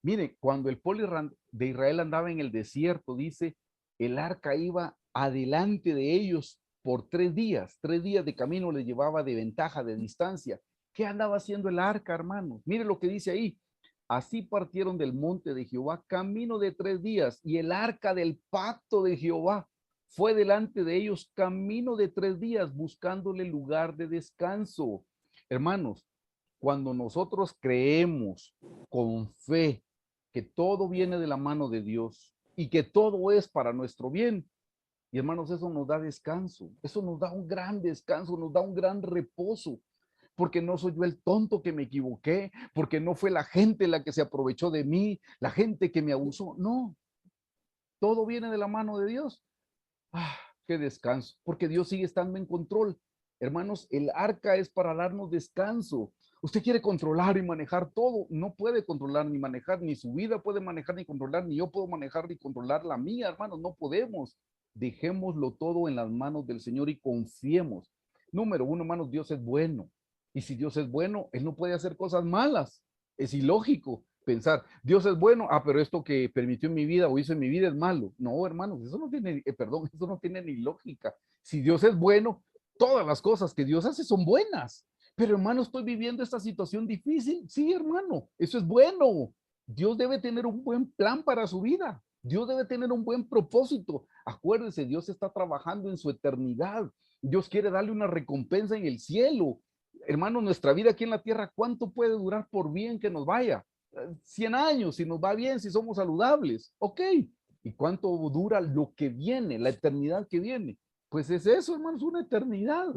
Mire, cuando el pueblo de Israel andaba en el desierto, dice, el arca iba adelante de ellos por 3 días de camino le llevaba de ventaja, de distancia. ¿Qué andaba haciendo el arca, hermanos? Mire lo que dice ahí. Así partieron del monte de Jehová camino de 3 días, y el arca del pacto de Jehová fue delante de ellos camino de 3 días, buscándole lugar de descanso. Hermanos, cuando nosotros creemos con fe que todo viene de la mano de Dios y que todo es para nuestro bien, y hermanos, eso nos da descanso, eso nos da un gran descanso, nos da un gran reposo, porque no soy yo el tonto que me equivoqué, porque no fue la gente la que se aprovechó de mí, la gente que me abusó, no, todo viene de la mano de Dios. Ah, qué descanso, porque Dios sigue estando en control. Hermanos, el arca es para darnos descanso. Usted quiere controlar y manejar todo, no puede controlar ni manejar, ni su vida puede manejar ni controlar, ni yo puedo manejar ni controlar la mía, hermanos, no podemos. Dejémoslo todo en las manos del Señor y confiemos. Número uno, hermanos, Dios es bueno. Y si Dios es bueno, Él no puede hacer cosas malas. Es ilógico pensar, Dios es bueno, pero esto que permitió en mi vida o hizo en mi vida es malo. No, hermanos, eso no tiene, perdón, eso no tiene ni lógica. Si Dios es bueno, todas las cosas que Dios hace son buenas. Pero hermano, estoy viviendo esta situación difícil. Sí, hermano, eso es bueno. Dios debe tener un buen plan para su vida. Dios debe tener un buen propósito. Acuérdese, Dios está trabajando en su eternidad. Dios quiere darle una recompensa en el cielo. Hermano, nuestra vida aquí en la tierra, ¿cuánto puede durar por bien que nos vaya? 100 años, si nos va bien, si somos saludables. Ok. ¿Y cuánto dura lo que viene, la eternidad que viene? Pues es eso, hermanos, una eternidad.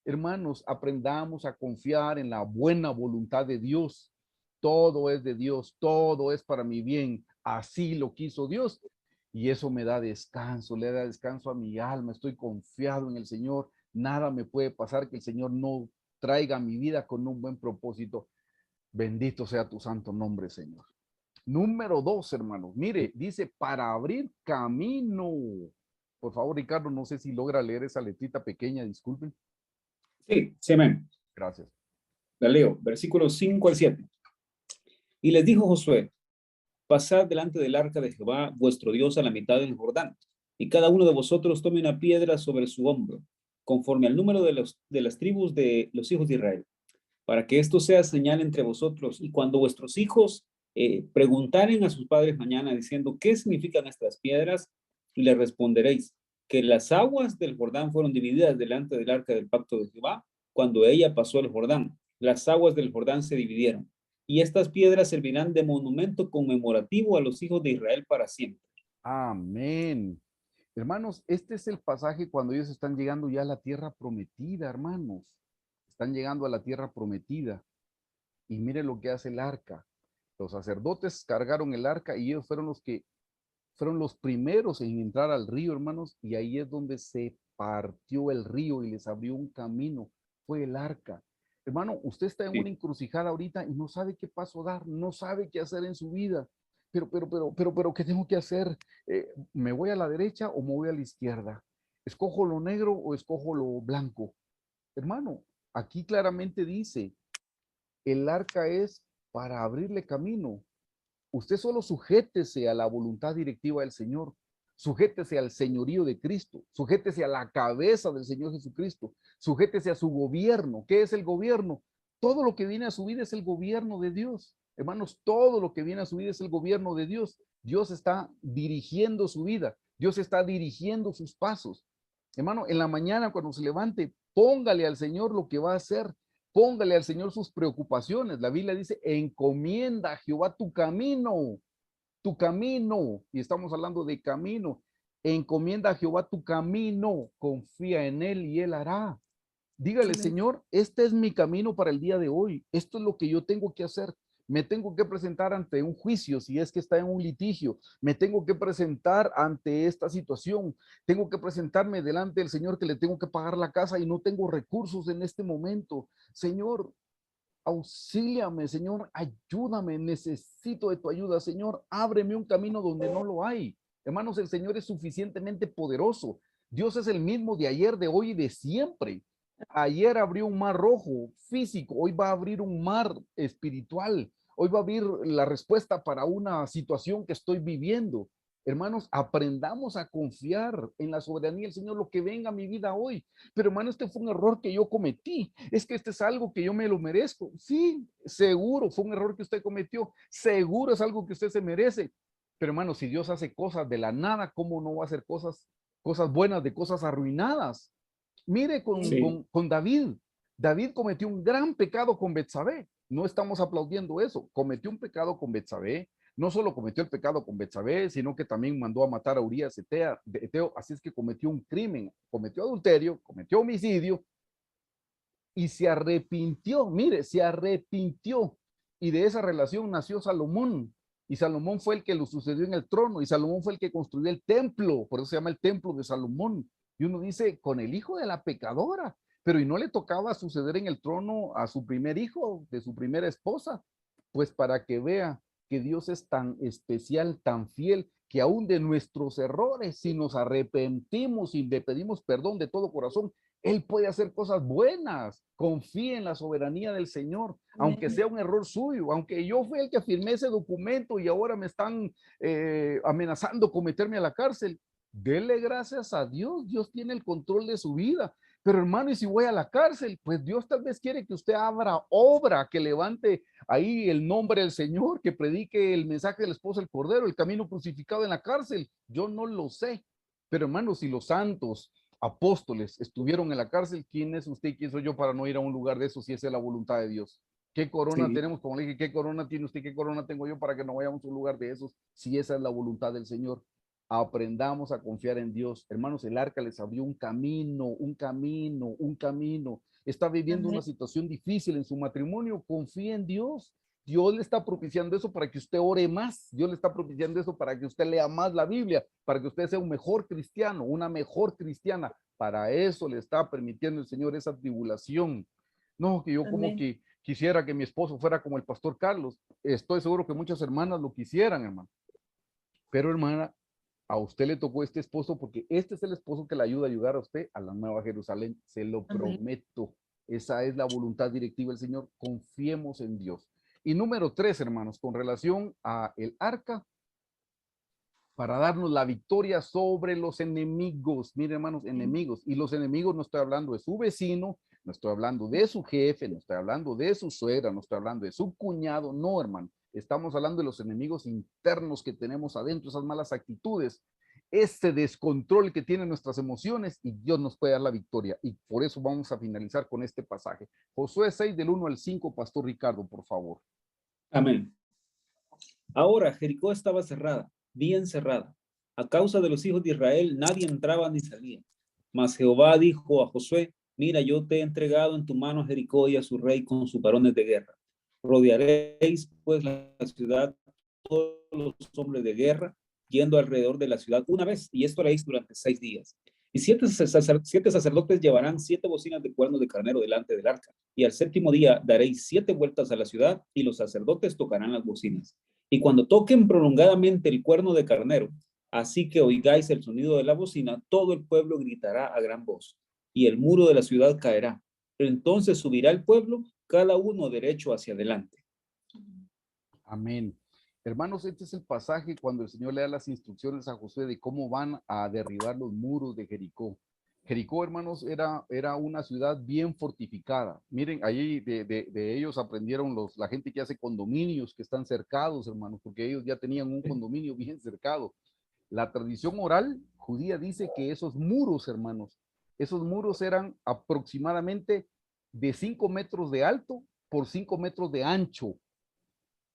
Hermanos, aprendamos a confiar en la buena voluntad de Dios. Todo es de Dios, todo es para mi bien. Así lo quiso Dios. Y eso me da descanso, le da descanso a mi alma. Estoy confiado en el Señor. Nada me puede pasar que el Señor no traiga mi vida con un buen propósito. Bendito sea tu santo nombre, Señor. Número 2, hermanos. Mire, dice para abrir camino. Por favor, Ricardo, no sé si logra leer esa letrita pequeña, disculpen. Sí, sí, amén. Gracias. La leo, versículos 5 al 7. Y les dijo Josué, pasad delante del arca de Jehová, vuestro Dios, a la mitad del Jordán, y cada uno de vosotros tome una piedra sobre su hombro, conforme al número de las tribus de los hijos de Israel, para que esto sea señal entre vosotros. Y cuando vuestros hijos preguntaren a sus padres mañana diciendo, ¿qué significan estas piedras? Y le responderéis, que las aguas del Jordán fueron divididas delante del arca del pacto de Jehová, cuando ella pasó el Jordán. Las aguas del Jordán se dividieron. Y estas piedras servirán de monumento conmemorativo a los hijos de Israel para siempre. Amén. Hermanos, este es el pasaje cuando ellos están llegando ya a la tierra prometida, hermanos. Están llegando a la tierra prometida. Y mire lo que hace el arca. Los sacerdotes cargaron el arca y ellos fueron los primeros en entrar al río, hermanos, y ahí es donde se partió el río y les abrió un camino. Fue el arca. Hermano, usted está en Sí. una encrucijada ahorita y no sabe qué paso dar, no sabe qué hacer en su vida. ¿Qué tengo que hacer? ¿Me voy a la derecha o me voy a la izquierda? ¿Escojo lo negro o escojo lo blanco? Hermano, aquí claramente dice, el arca es para abrirle camino. Usted solo sujétese a la voluntad directiva del Señor, sujétese al señorío de Cristo, sujétese a la cabeza del Señor Jesucristo, sujétese a su gobierno. ¿Qué es el gobierno? Todo lo que viene a su vida es el gobierno de Dios. Hermanos, todo lo que viene a su vida es el gobierno de Dios. Dios está dirigiendo su vida, Dios está dirigiendo sus pasos. Hermano, en la mañana cuando se levante, póngale al Señor lo que va a hacer. Póngale al Señor sus preocupaciones. La Biblia dice, encomienda a Jehová tu camino, y estamos hablando de camino. Encomienda a Jehová tu camino, confía en Él y Él hará. Dígale, Amén. Señor, este es mi camino para el día de hoy. Esto es lo que yo tengo que hacer. Me tengo que presentar ante un juicio si es que está en un litigio. Me tengo que presentar ante esta situación. Tengo que presentarme delante del Señor que le tengo que pagar la casa y no tengo recursos en este momento. Señor, auxíliame, Señor, ayúdame, necesito de tu ayuda, Señor, ábreme un camino donde no lo hay. Hermanos, el Señor es suficientemente poderoso. Dios es el mismo de ayer, de hoy y de siempre. Ayer abrió un mar rojo físico, hoy va a abrir un mar espiritual. Hoy va a abrir la respuesta para una situación que estoy viviendo. Hermanos, aprendamos a confiar en la soberanía del Señor, lo que venga a mi vida hoy. Pero hermano, este fue un error que yo cometí. Es que este es algo que yo me lo merezco. Sí, seguro fue un error que usted cometió. Seguro es algo que usted se merece. Pero hermano, si Dios hace cosas de la nada, ¿cómo no va a hacer cosas buenas de cosas arruinadas? Mire Sí. con David. David cometió un gran pecado con Betsabé. No estamos aplaudiendo eso. Cometió un pecado con Betsabé. No solo cometió el pecado con Betsabé, sino que también mandó a matar a Urías de Eteo. Así es que cometió un crimen, cometió adulterio, cometió homicidio y se arrepintió. Mire, se arrepintió. Y de esa relación nació Salomón. Y Salomón fue el que lo sucedió en el trono. Y Salomón fue el que construyó el templo. Por eso se llama el templo de Salomón. Y uno dice, con el hijo de la pecadora. Pero y no le tocaba suceder en el trono a su primer hijo, de su primera esposa. Pues para que vea que Dios es tan especial, tan fiel, que aún de nuestros errores, si nos arrepentimos y le pedimos perdón de todo corazón, Él puede hacer cosas buenas. Confíe en la soberanía del Señor, aunque Amén. sea un error suyo, aunque yo fui el que firmé ese documento y ahora me están amenazando con meterme a la cárcel. Dele gracias a Dios. Dios tiene el control de su vida. Pero hermano, y si voy a la cárcel, pues Dios tal vez quiere que usted abra obra, que levante ahí el nombre del Señor, que predique el mensaje del esposo del Cordero, el camino crucificado en la cárcel. Yo no lo sé. Pero hermano, si los santos apóstoles estuvieron en la cárcel, ¿quién es usted y quién soy yo para no ir a un lugar de eso si esa es la voluntad de Dios? ¿Qué corona Sí. tenemos? Como le dije, ¿qué corona tiene usted? ¿Qué corona tengo yo para que no vayamos a un lugar de esos si esa es la voluntad del Señor? Aprendamos a confiar en Dios. Hermanos, el arca les abrió un camino, un camino, un camino. Está viviendo una Amén. situación difícil en su matrimonio. Confíe en Dios. Dios le está propiciando eso para que usted ore más. Dios le está propiciando eso para que usted lea más la Biblia, para que usted sea un mejor cristiano, una mejor cristiana. Para eso le está permitiendo el Señor esa tribulación. No, que yo como Amén. que quisiera que mi esposo fuera como el pastor Carlos. Estoy seguro que muchas hermanas lo quisieran, hermano. Pero hermana, a usted le tocó este esposo porque este es el esposo que le ayuda a ayudar a usted a la Nueva Jerusalén. Se lo Amén. prometo. Esa es la voluntad directiva del Señor. Confiemos en Dios. Y número 3, hermanos, con relación a el arca, para darnos la victoria sobre los enemigos. Miren, hermanos, enemigos. Y los enemigos no estoy hablando de su vecino, no estoy hablando de su jefe, no estoy hablando de su suegra, no estoy hablando de su cuñado, no, hermano. Estamos hablando de los enemigos internos que tenemos adentro, esas malas actitudes, ese descontrol que tienen nuestras emociones y Dios nos puede dar la victoria. Y por eso vamos a finalizar con este pasaje. Josué 6 del 1 al 5, Pastor Ricardo, por favor. Amén. Ahora Jericó estaba cerrada, bien cerrada. A causa de los hijos de Israel, nadie entraba ni salía. Mas Jehová dijo a Josué, mira, yo te he entregado en tu mano a Jericó y a su rey con sus varones de guerra. Rodearéis pues la ciudad, todos los hombres de guerra, yendo alrededor de la ciudad una vez, y esto haréis durante 6 días. Y siete sacerdotes llevarán 7 bocinas de cuernos de carnero delante del arca. Y al séptimo día daréis 7 vueltas a la ciudad, y los sacerdotes tocarán las bocinas. Y cuando toquen prolongadamente el cuerno de carnero, así que oigáis el sonido de la bocina, todo el pueblo gritará a gran voz, y el muro de la ciudad caerá. Entonces subirá el pueblo, cada uno derecho hacia adelante. Amén. Hermanos, este es el pasaje cuando el Señor le da las instrucciones a Josué de cómo van a derribar los muros de Jericó. Jericó, hermanos, era una ciudad bien fortificada. Miren, ahí de ellos aprendieron la gente que hace condominios que están cercados, hermanos, porque ellos ya tenían un condominio bien cercado. La tradición oral judía dice que esos muros, hermanos, esos muros eran aproximadamente de 5 metros de alto por 5 metros de ancho.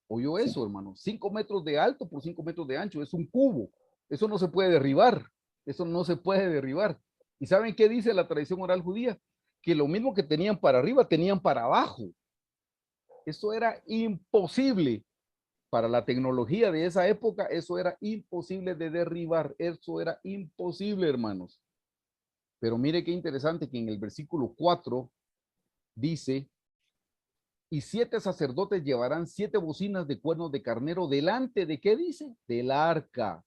¿Oyó Sí. eso, hermano? 5 metros de alto por 5 metros de ancho. Es un cubo. Eso no se puede derribar. Eso no se puede derribar. ¿Y saben qué dice la tradición oral judía? que lo mismo que tenían para arriba, tenían para abajo. Eso era imposible. Para la tecnología de esa época, eso era imposible de derribar. Eso era imposible, hermanos. Pero mire qué interesante que en el versículo 4 dice, y 7 sacerdotes llevarán 7 bocinas de cuernos de carnero delante de, ¿qué dice? Del arca.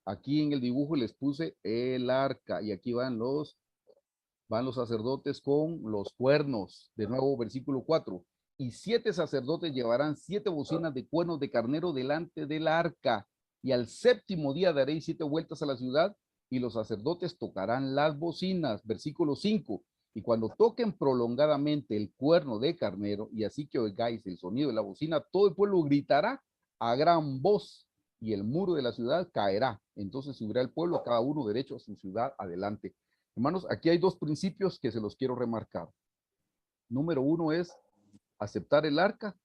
Aquí en el dibujo les puse el arca y aquí van los sacerdotes con los cuernos. De nuevo, versículo 4. Y 7 sacerdotes llevarán 7 bocinas de cuernos de carnero delante del arca. Y al séptimo día daréis 7 vueltas a la ciudad y los sacerdotes tocarán las bocinas. Versículo 5. Y cuando toquen prolongadamente el cuerno de carnero y así que oigáis el sonido de la bocina, todo el pueblo gritará a gran voz y el muro de la ciudad caerá. Entonces subirá el pueblo, cada uno derecho a su ciudad adelante. Hermanos, aquí hay 2 principios que se los quiero remarcar. Número 1 es aceptar el arca.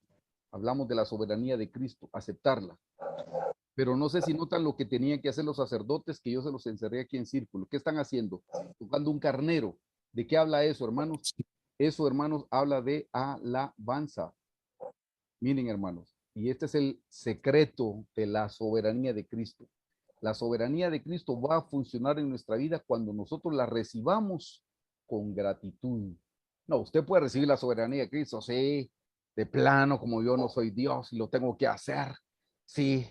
Hablamos de la soberanía de Cristo, aceptarla. Pero no sé si notan lo que tenían que hacer los sacerdotes, que yo se los encerré aquí en círculo. ¿Qué están haciendo? Tocando un carnero. ¿De qué habla eso, hermanos? Eso, hermanos, habla de alabanza. Miren, hermanos, y este es el secreto de la soberanía de Cristo. La soberanía de Cristo va a funcionar en nuestra vida cuando nosotros la recibamos con gratitud. No, usted puede recibir la soberanía de Cristo, sí, de plano, como yo no soy Dios y lo tengo que hacer. Sí,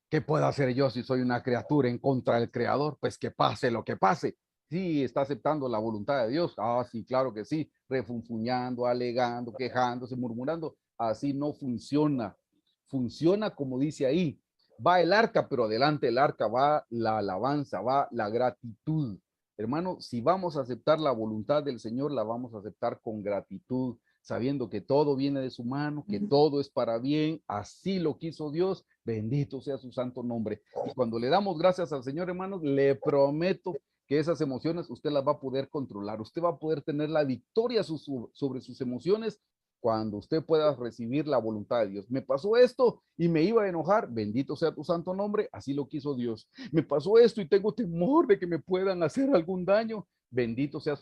¿qué puedo hacer yo si soy una criatura en contra del Creador? Pues que pase lo que pase. Sí, está aceptando la voluntad de Dios. Ah, sí, claro que sí. Refunfuñando, alegando, quejándose, murmurando. Así no funciona. Funciona como dice ahí. Va el arca, pero adelante del arca va la alabanza, va la gratitud. Hermano, si vamos a aceptar la voluntad del Señor, la vamos a aceptar con gratitud, sabiendo que todo viene de su mano, que todo es para bien. Así lo quiso Dios. Bendito sea su santo nombre. Y cuando le damos gracias al Señor, hermanos, le prometo que esas emociones usted las va a poder controlar. Usted va a poder tener la victoria sobre sus emociones cuando usted pueda recibir la voluntad de Dios. Me pasó esto y me iba a enojar. Bendito sea tu santo nombre. Así lo quiso Dios. Me pasó esto y tengo temor de que me puedan hacer algún daño. Bendito sea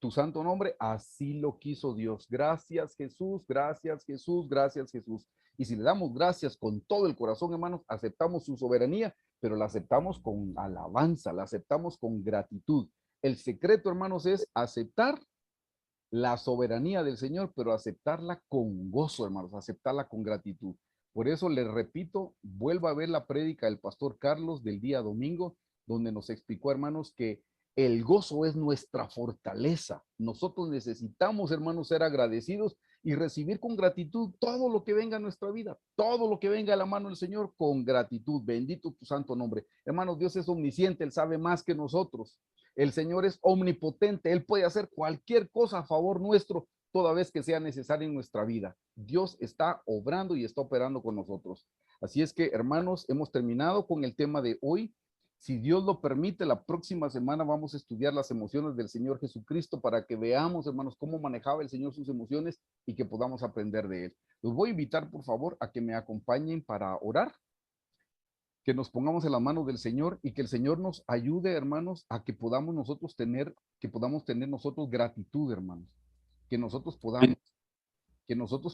tu santo nombre. Así lo quiso Dios. Gracias, Jesús. Gracias, Jesús. Gracias, Jesús. Y si le damos gracias con todo el corazón, hermanos, aceptamos su soberanía, pero la aceptamos con alabanza, la aceptamos con gratitud. El secreto, hermanos, es aceptar la soberanía del Señor, pero aceptarla con gozo, hermanos, aceptarla con gratitud. Por eso les repito, vuelva a ver la prédica del pastor Carlos del día domingo, donde nos explicó, hermanos, que el gozo es nuestra fortaleza. Nosotros necesitamos, hermanos, ser agradecidos y recibir con gratitud todo lo que venga a nuestra vida, todo lo que venga a la mano del Señor con gratitud. Bendito tu santo nombre. Hermanos, Dios es omnisciente, Él sabe más que nosotros. El Señor es omnipotente, Él puede hacer cualquier cosa a favor nuestro toda vez que sea necesario en nuestra vida. Dios está obrando y está operando con nosotros. Así es que, hermanos, hemos terminado con el tema de hoy. Si Dios lo permite, la próxima semana vamos a estudiar las emociones del Señor Jesucristo para que veamos, hermanos, cómo manejaba el Señor sus emociones y que podamos aprender de Él. Los voy a invitar, por favor, a que me acompañen para orar, que nos pongamos en las manos del Señor y que el Señor nos ayude, hermanos, a que podamos tener nosotros gratitud, hermanos, que nosotros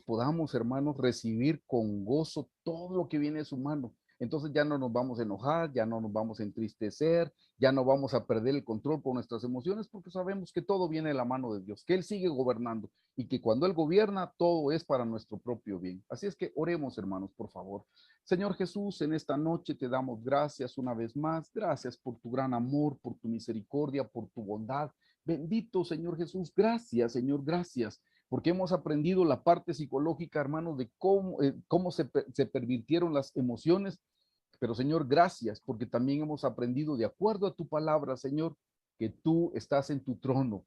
podamos, hermanos, recibir con gozo todo lo que viene de su mano. Entonces ya no nos vamos a enojar, ya no nos vamos a entristecer, ya no vamos a perder el control por nuestras emociones, porque sabemos que todo viene de la mano de Dios, que Él sigue gobernando y que cuando Él gobierna, todo es para nuestro propio bien. Así es que oremos, hermanos, por favor. Señor Jesús, en esta noche te damos gracias una vez más. Gracias por tu gran amor, por tu misericordia, por tu bondad. Bendito Señor Jesús, gracias, Señor, gracias, porque hemos aprendido la parte psicológica, hermanos, de cómo se pervirtieron las emociones. Pero Señor, gracias, porque también hemos aprendido de acuerdo a tu palabra, Señor, que tú estás en tu trono,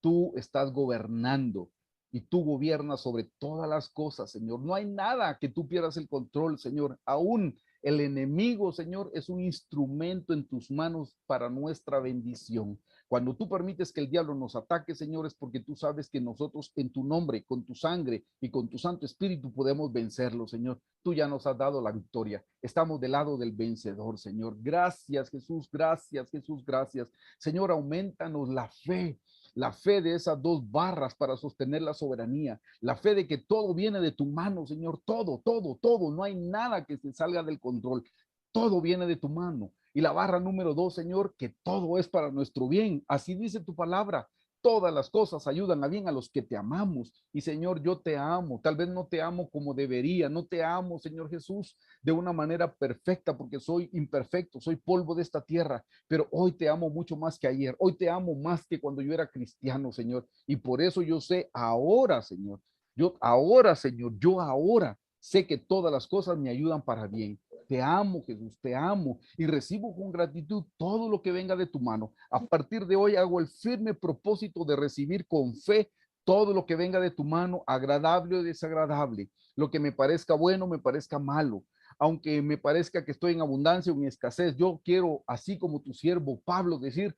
tú estás gobernando y tú gobiernas sobre todas las cosas, Señor. No hay nada que tú pierdas el control, Señor. Aún el enemigo, Señor, es un instrumento en tus manos para nuestra bendición. Cuando tú permites que el diablo nos ataque, Señor, es porque tú sabes que nosotros en tu nombre, con tu sangre y con tu Santo Espíritu podemos vencerlo, Señor. Tú ya nos has dado la victoria. Estamos del lado del vencedor, Señor. Gracias, Jesús. Gracias, Jesús. Gracias. Señor, aumentanos la fe. la fe de esas 2 barras para sostener la soberanía, la fe de que todo viene de tu mano, Señor, todo, todo, todo, no hay nada que se salga del control, todo viene de tu mano. Y la barra número 2, Señor, que todo es para nuestro bien, así dice tu palabra. Todas las cosas ayudan a bien a los que te amamos. Y Señor, yo te amo. Tal vez no te amo como debería. No te amo, Señor Jesús, de una manera perfecta porque soy imperfecto, soy polvo de esta tierra. Pero hoy te amo mucho más que ayer. Hoy te amo más que cuando yo era cristiano, Señor. Y por eso yo sé ahora, Señor. Yo ahora, Señor, yo ahora sé que todas las cosas me ayudan para bien. Te amo, Jesús, te amo y recibo con gratitud todo lo que venga de tu mano. A partir de hoy hago el firme propósito de recibir con fe todo lo que venga de tu mano, agradable o desagradable, lo que me parezca bueno, me parezca malo. Aunque me parezca que estoy en abundancia o en escasez, yo quiero, así como tu siervo Pablo, decir,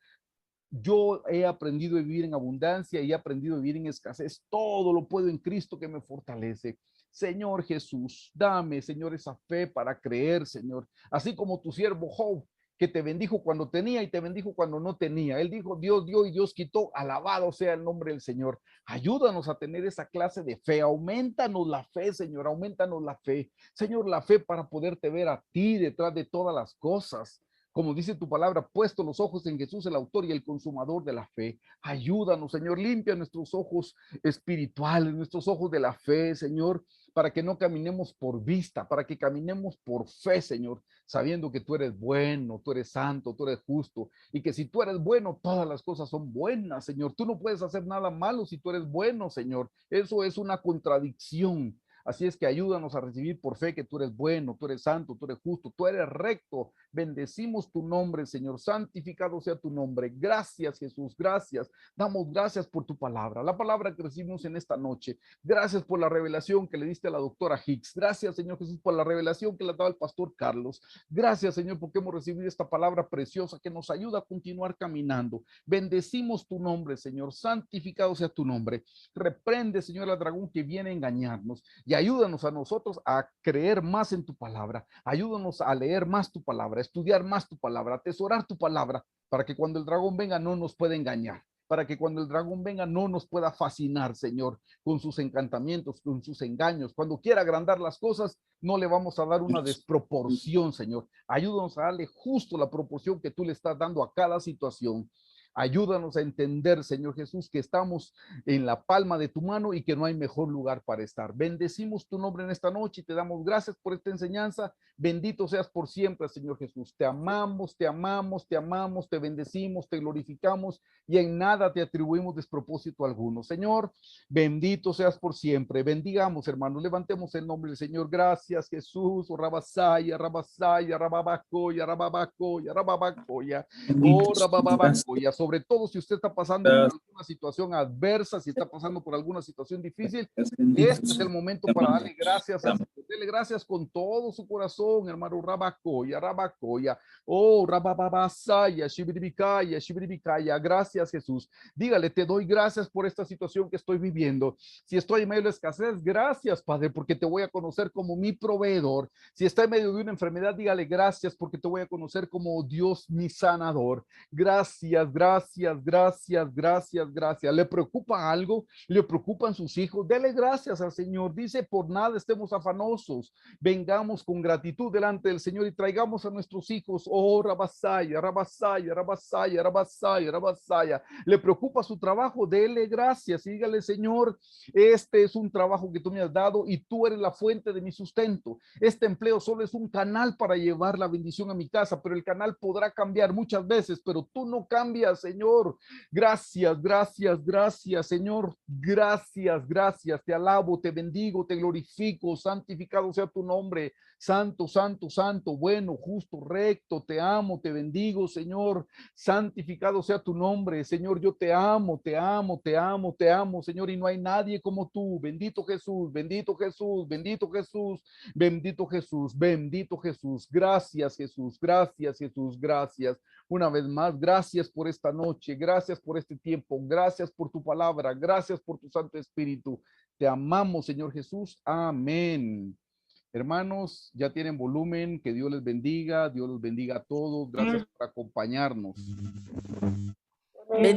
yo he aprendido a vivir en abundancia y he aprendido a vivir en escasez. Todo lo puedo en Cristo que me fortalece. Señor Jesús, dame, Señor, esa fe para creer, Señor. Así como tu siervo Job, que te bendijo cuando tenía y te bendijo cuando no tenía. Él dijo, Dios dio y Dios quitó. Alabado sea el nombre del Señor. Ayúdanos a tener esa clase de fe. Aumentanos la fe, Señor. Aumentanos la fe. Señor, la fe para poderte ver a ti detrás de todas las cosas. Como dice tu palabra, puesto los ojos en Jesús, el autor y el consumador de la fe. Ayúdanos, Señor, limpia nuestros ojos espirituales, nuestros ojos de la fe, Señor, para que no caminemos por vista, para que caminemos por fe, Señor, sabiendo que tú eres bueno, tú eres santo, tú eres justo, y que si tú eres bueno, todas las cosas son buenas, Señor. Tú no puedes hacer nada malo si tú eres bueno, Señor. Eso es una contradicción. Así es que ayúdanos a recibir por fe que tú eres bueno, tú eres santo, tú eres justo, tú eres recto. Bendecimos tu nombre, Señor. Santificado sea tu nombre. Gracias, Jesús. Gracias. Damos gracias por tu palabra, la palabra que recibimos en esta noche. Gracias por la revelación que le diste a la doctora Hicks. Gracias, Señor Jesús, por la revelación que le daba el pastor Carlos. Gracias, Señor, porque hemos recibido esta palabra preciosa que nos ayuda a continuar caminando. Bendecimos tu nombre, Señor. Santificado sea tu nombre. Reprende, Señor, al dragón que viene a engañarnos y ayúdanos a nosotros a creer más en tu palabra. Ayúdanos a leer más tu palabra, a estudiar más tu palabra, a atesorar tu palabra, para que cuando el dragón venga no nos pueda engañar, para que cuando el dragón venga no nos pueda fascinar, Señor, con sus encantamientos, con sus engaños. Cuando quiera agrandar las cosas, no le vamos a dar una desproporción, Señor. Ayúdanos a darle justo la proporción que tú le estás dando a cada situación. Ayúdanos a entender, Señor Jesús, que estamos en la palma de tu mano y que no hay mejor lugar para estar. Bendecimos tu nombre en esta noche y te damos gracias por esta enseñanza. Bendito seas por siempre, Señor Jesús. Te amamos, te amamos, te amamos, te bendecimos, te glorificamos y en nada te atribuimos despropósito alguno. Señor, bendito seas por siempre. Bendigamos, hermanos. Levantemos el nombre del Señor. Gracias, Jesús. Rabasaya, rabasaya, rababacoya, rababacoya, rababacoya. Oh, rababacoya. Sobre todo si usted está pasando por alguna situación adversa, si está pasando por alguna situación difícil, este es el momento para darle gracias a Dios. Dele gracias con todo su corazón, hermano. Rabacoya, rabacoya. Oh, rabababasaya, shibiribicaya, shibiribicaya. Gracias, Jesús. Dígale, te doy gracias por esta situación que estoy viviendo. Si estoy en medio de escasez, gracias, Padre, porque te voy a conocer como mi proveedor. Si está en medio de una enfermedad, dígale gracias porque te voy a conocer como Dios mi sanador. Gracias, gracias, gracias, gracias, gracias. ¿Le preocupa algo? ¿Le preocupan sus hijos? Dele gracias al Señor. Dice, por nada estemos afanosos. Vengamos con gratitud delante del Señor y traigamos a nuestros hijos. Oh, rabasaya, rabasaya, rabasaya, rabasaya, rabasaya. ¿Le preocupa su trabajo? Dele gracias y dígale, Señor, este es un trabajo que tú me has dado y tú eres la fuente de mi sustento. Este empleo solo es un canal para llevar la bendición a mi casa, pero el canal podrá cambiar muchas veces, pero tú no cambias, Señor. Gracias, gracias, gracias, Señor. Gracias, gracias. Te alabo, te bendigo, te glorifico. Santificado sea tu nombre. Santo, santo, santo, bueno, justo, recto. Te amo, te bendigo, Señor. Santificado sea tu nombre, Señor. Yo te amo, te amo, te amo, te amo, Señor. Y no hay nadie como tú. Bendito Jesús, bendito Jesús, bendito Jesús, bendito Jesús, bendito Jesús. Gracias, Jesús. Gracias, Jesús. Gracias. Una vez más, gracias por esta noche, gracias por este tiempo, gracias por tu palabra, gracias por tu Santo Espíritu. Te amamos, Señor Jesús. Amén. Hermanos, ya tienen volumen, que Dios les bendiga, Dios los bendiga a todos. Gracias por acompañarnos. Bendiciones.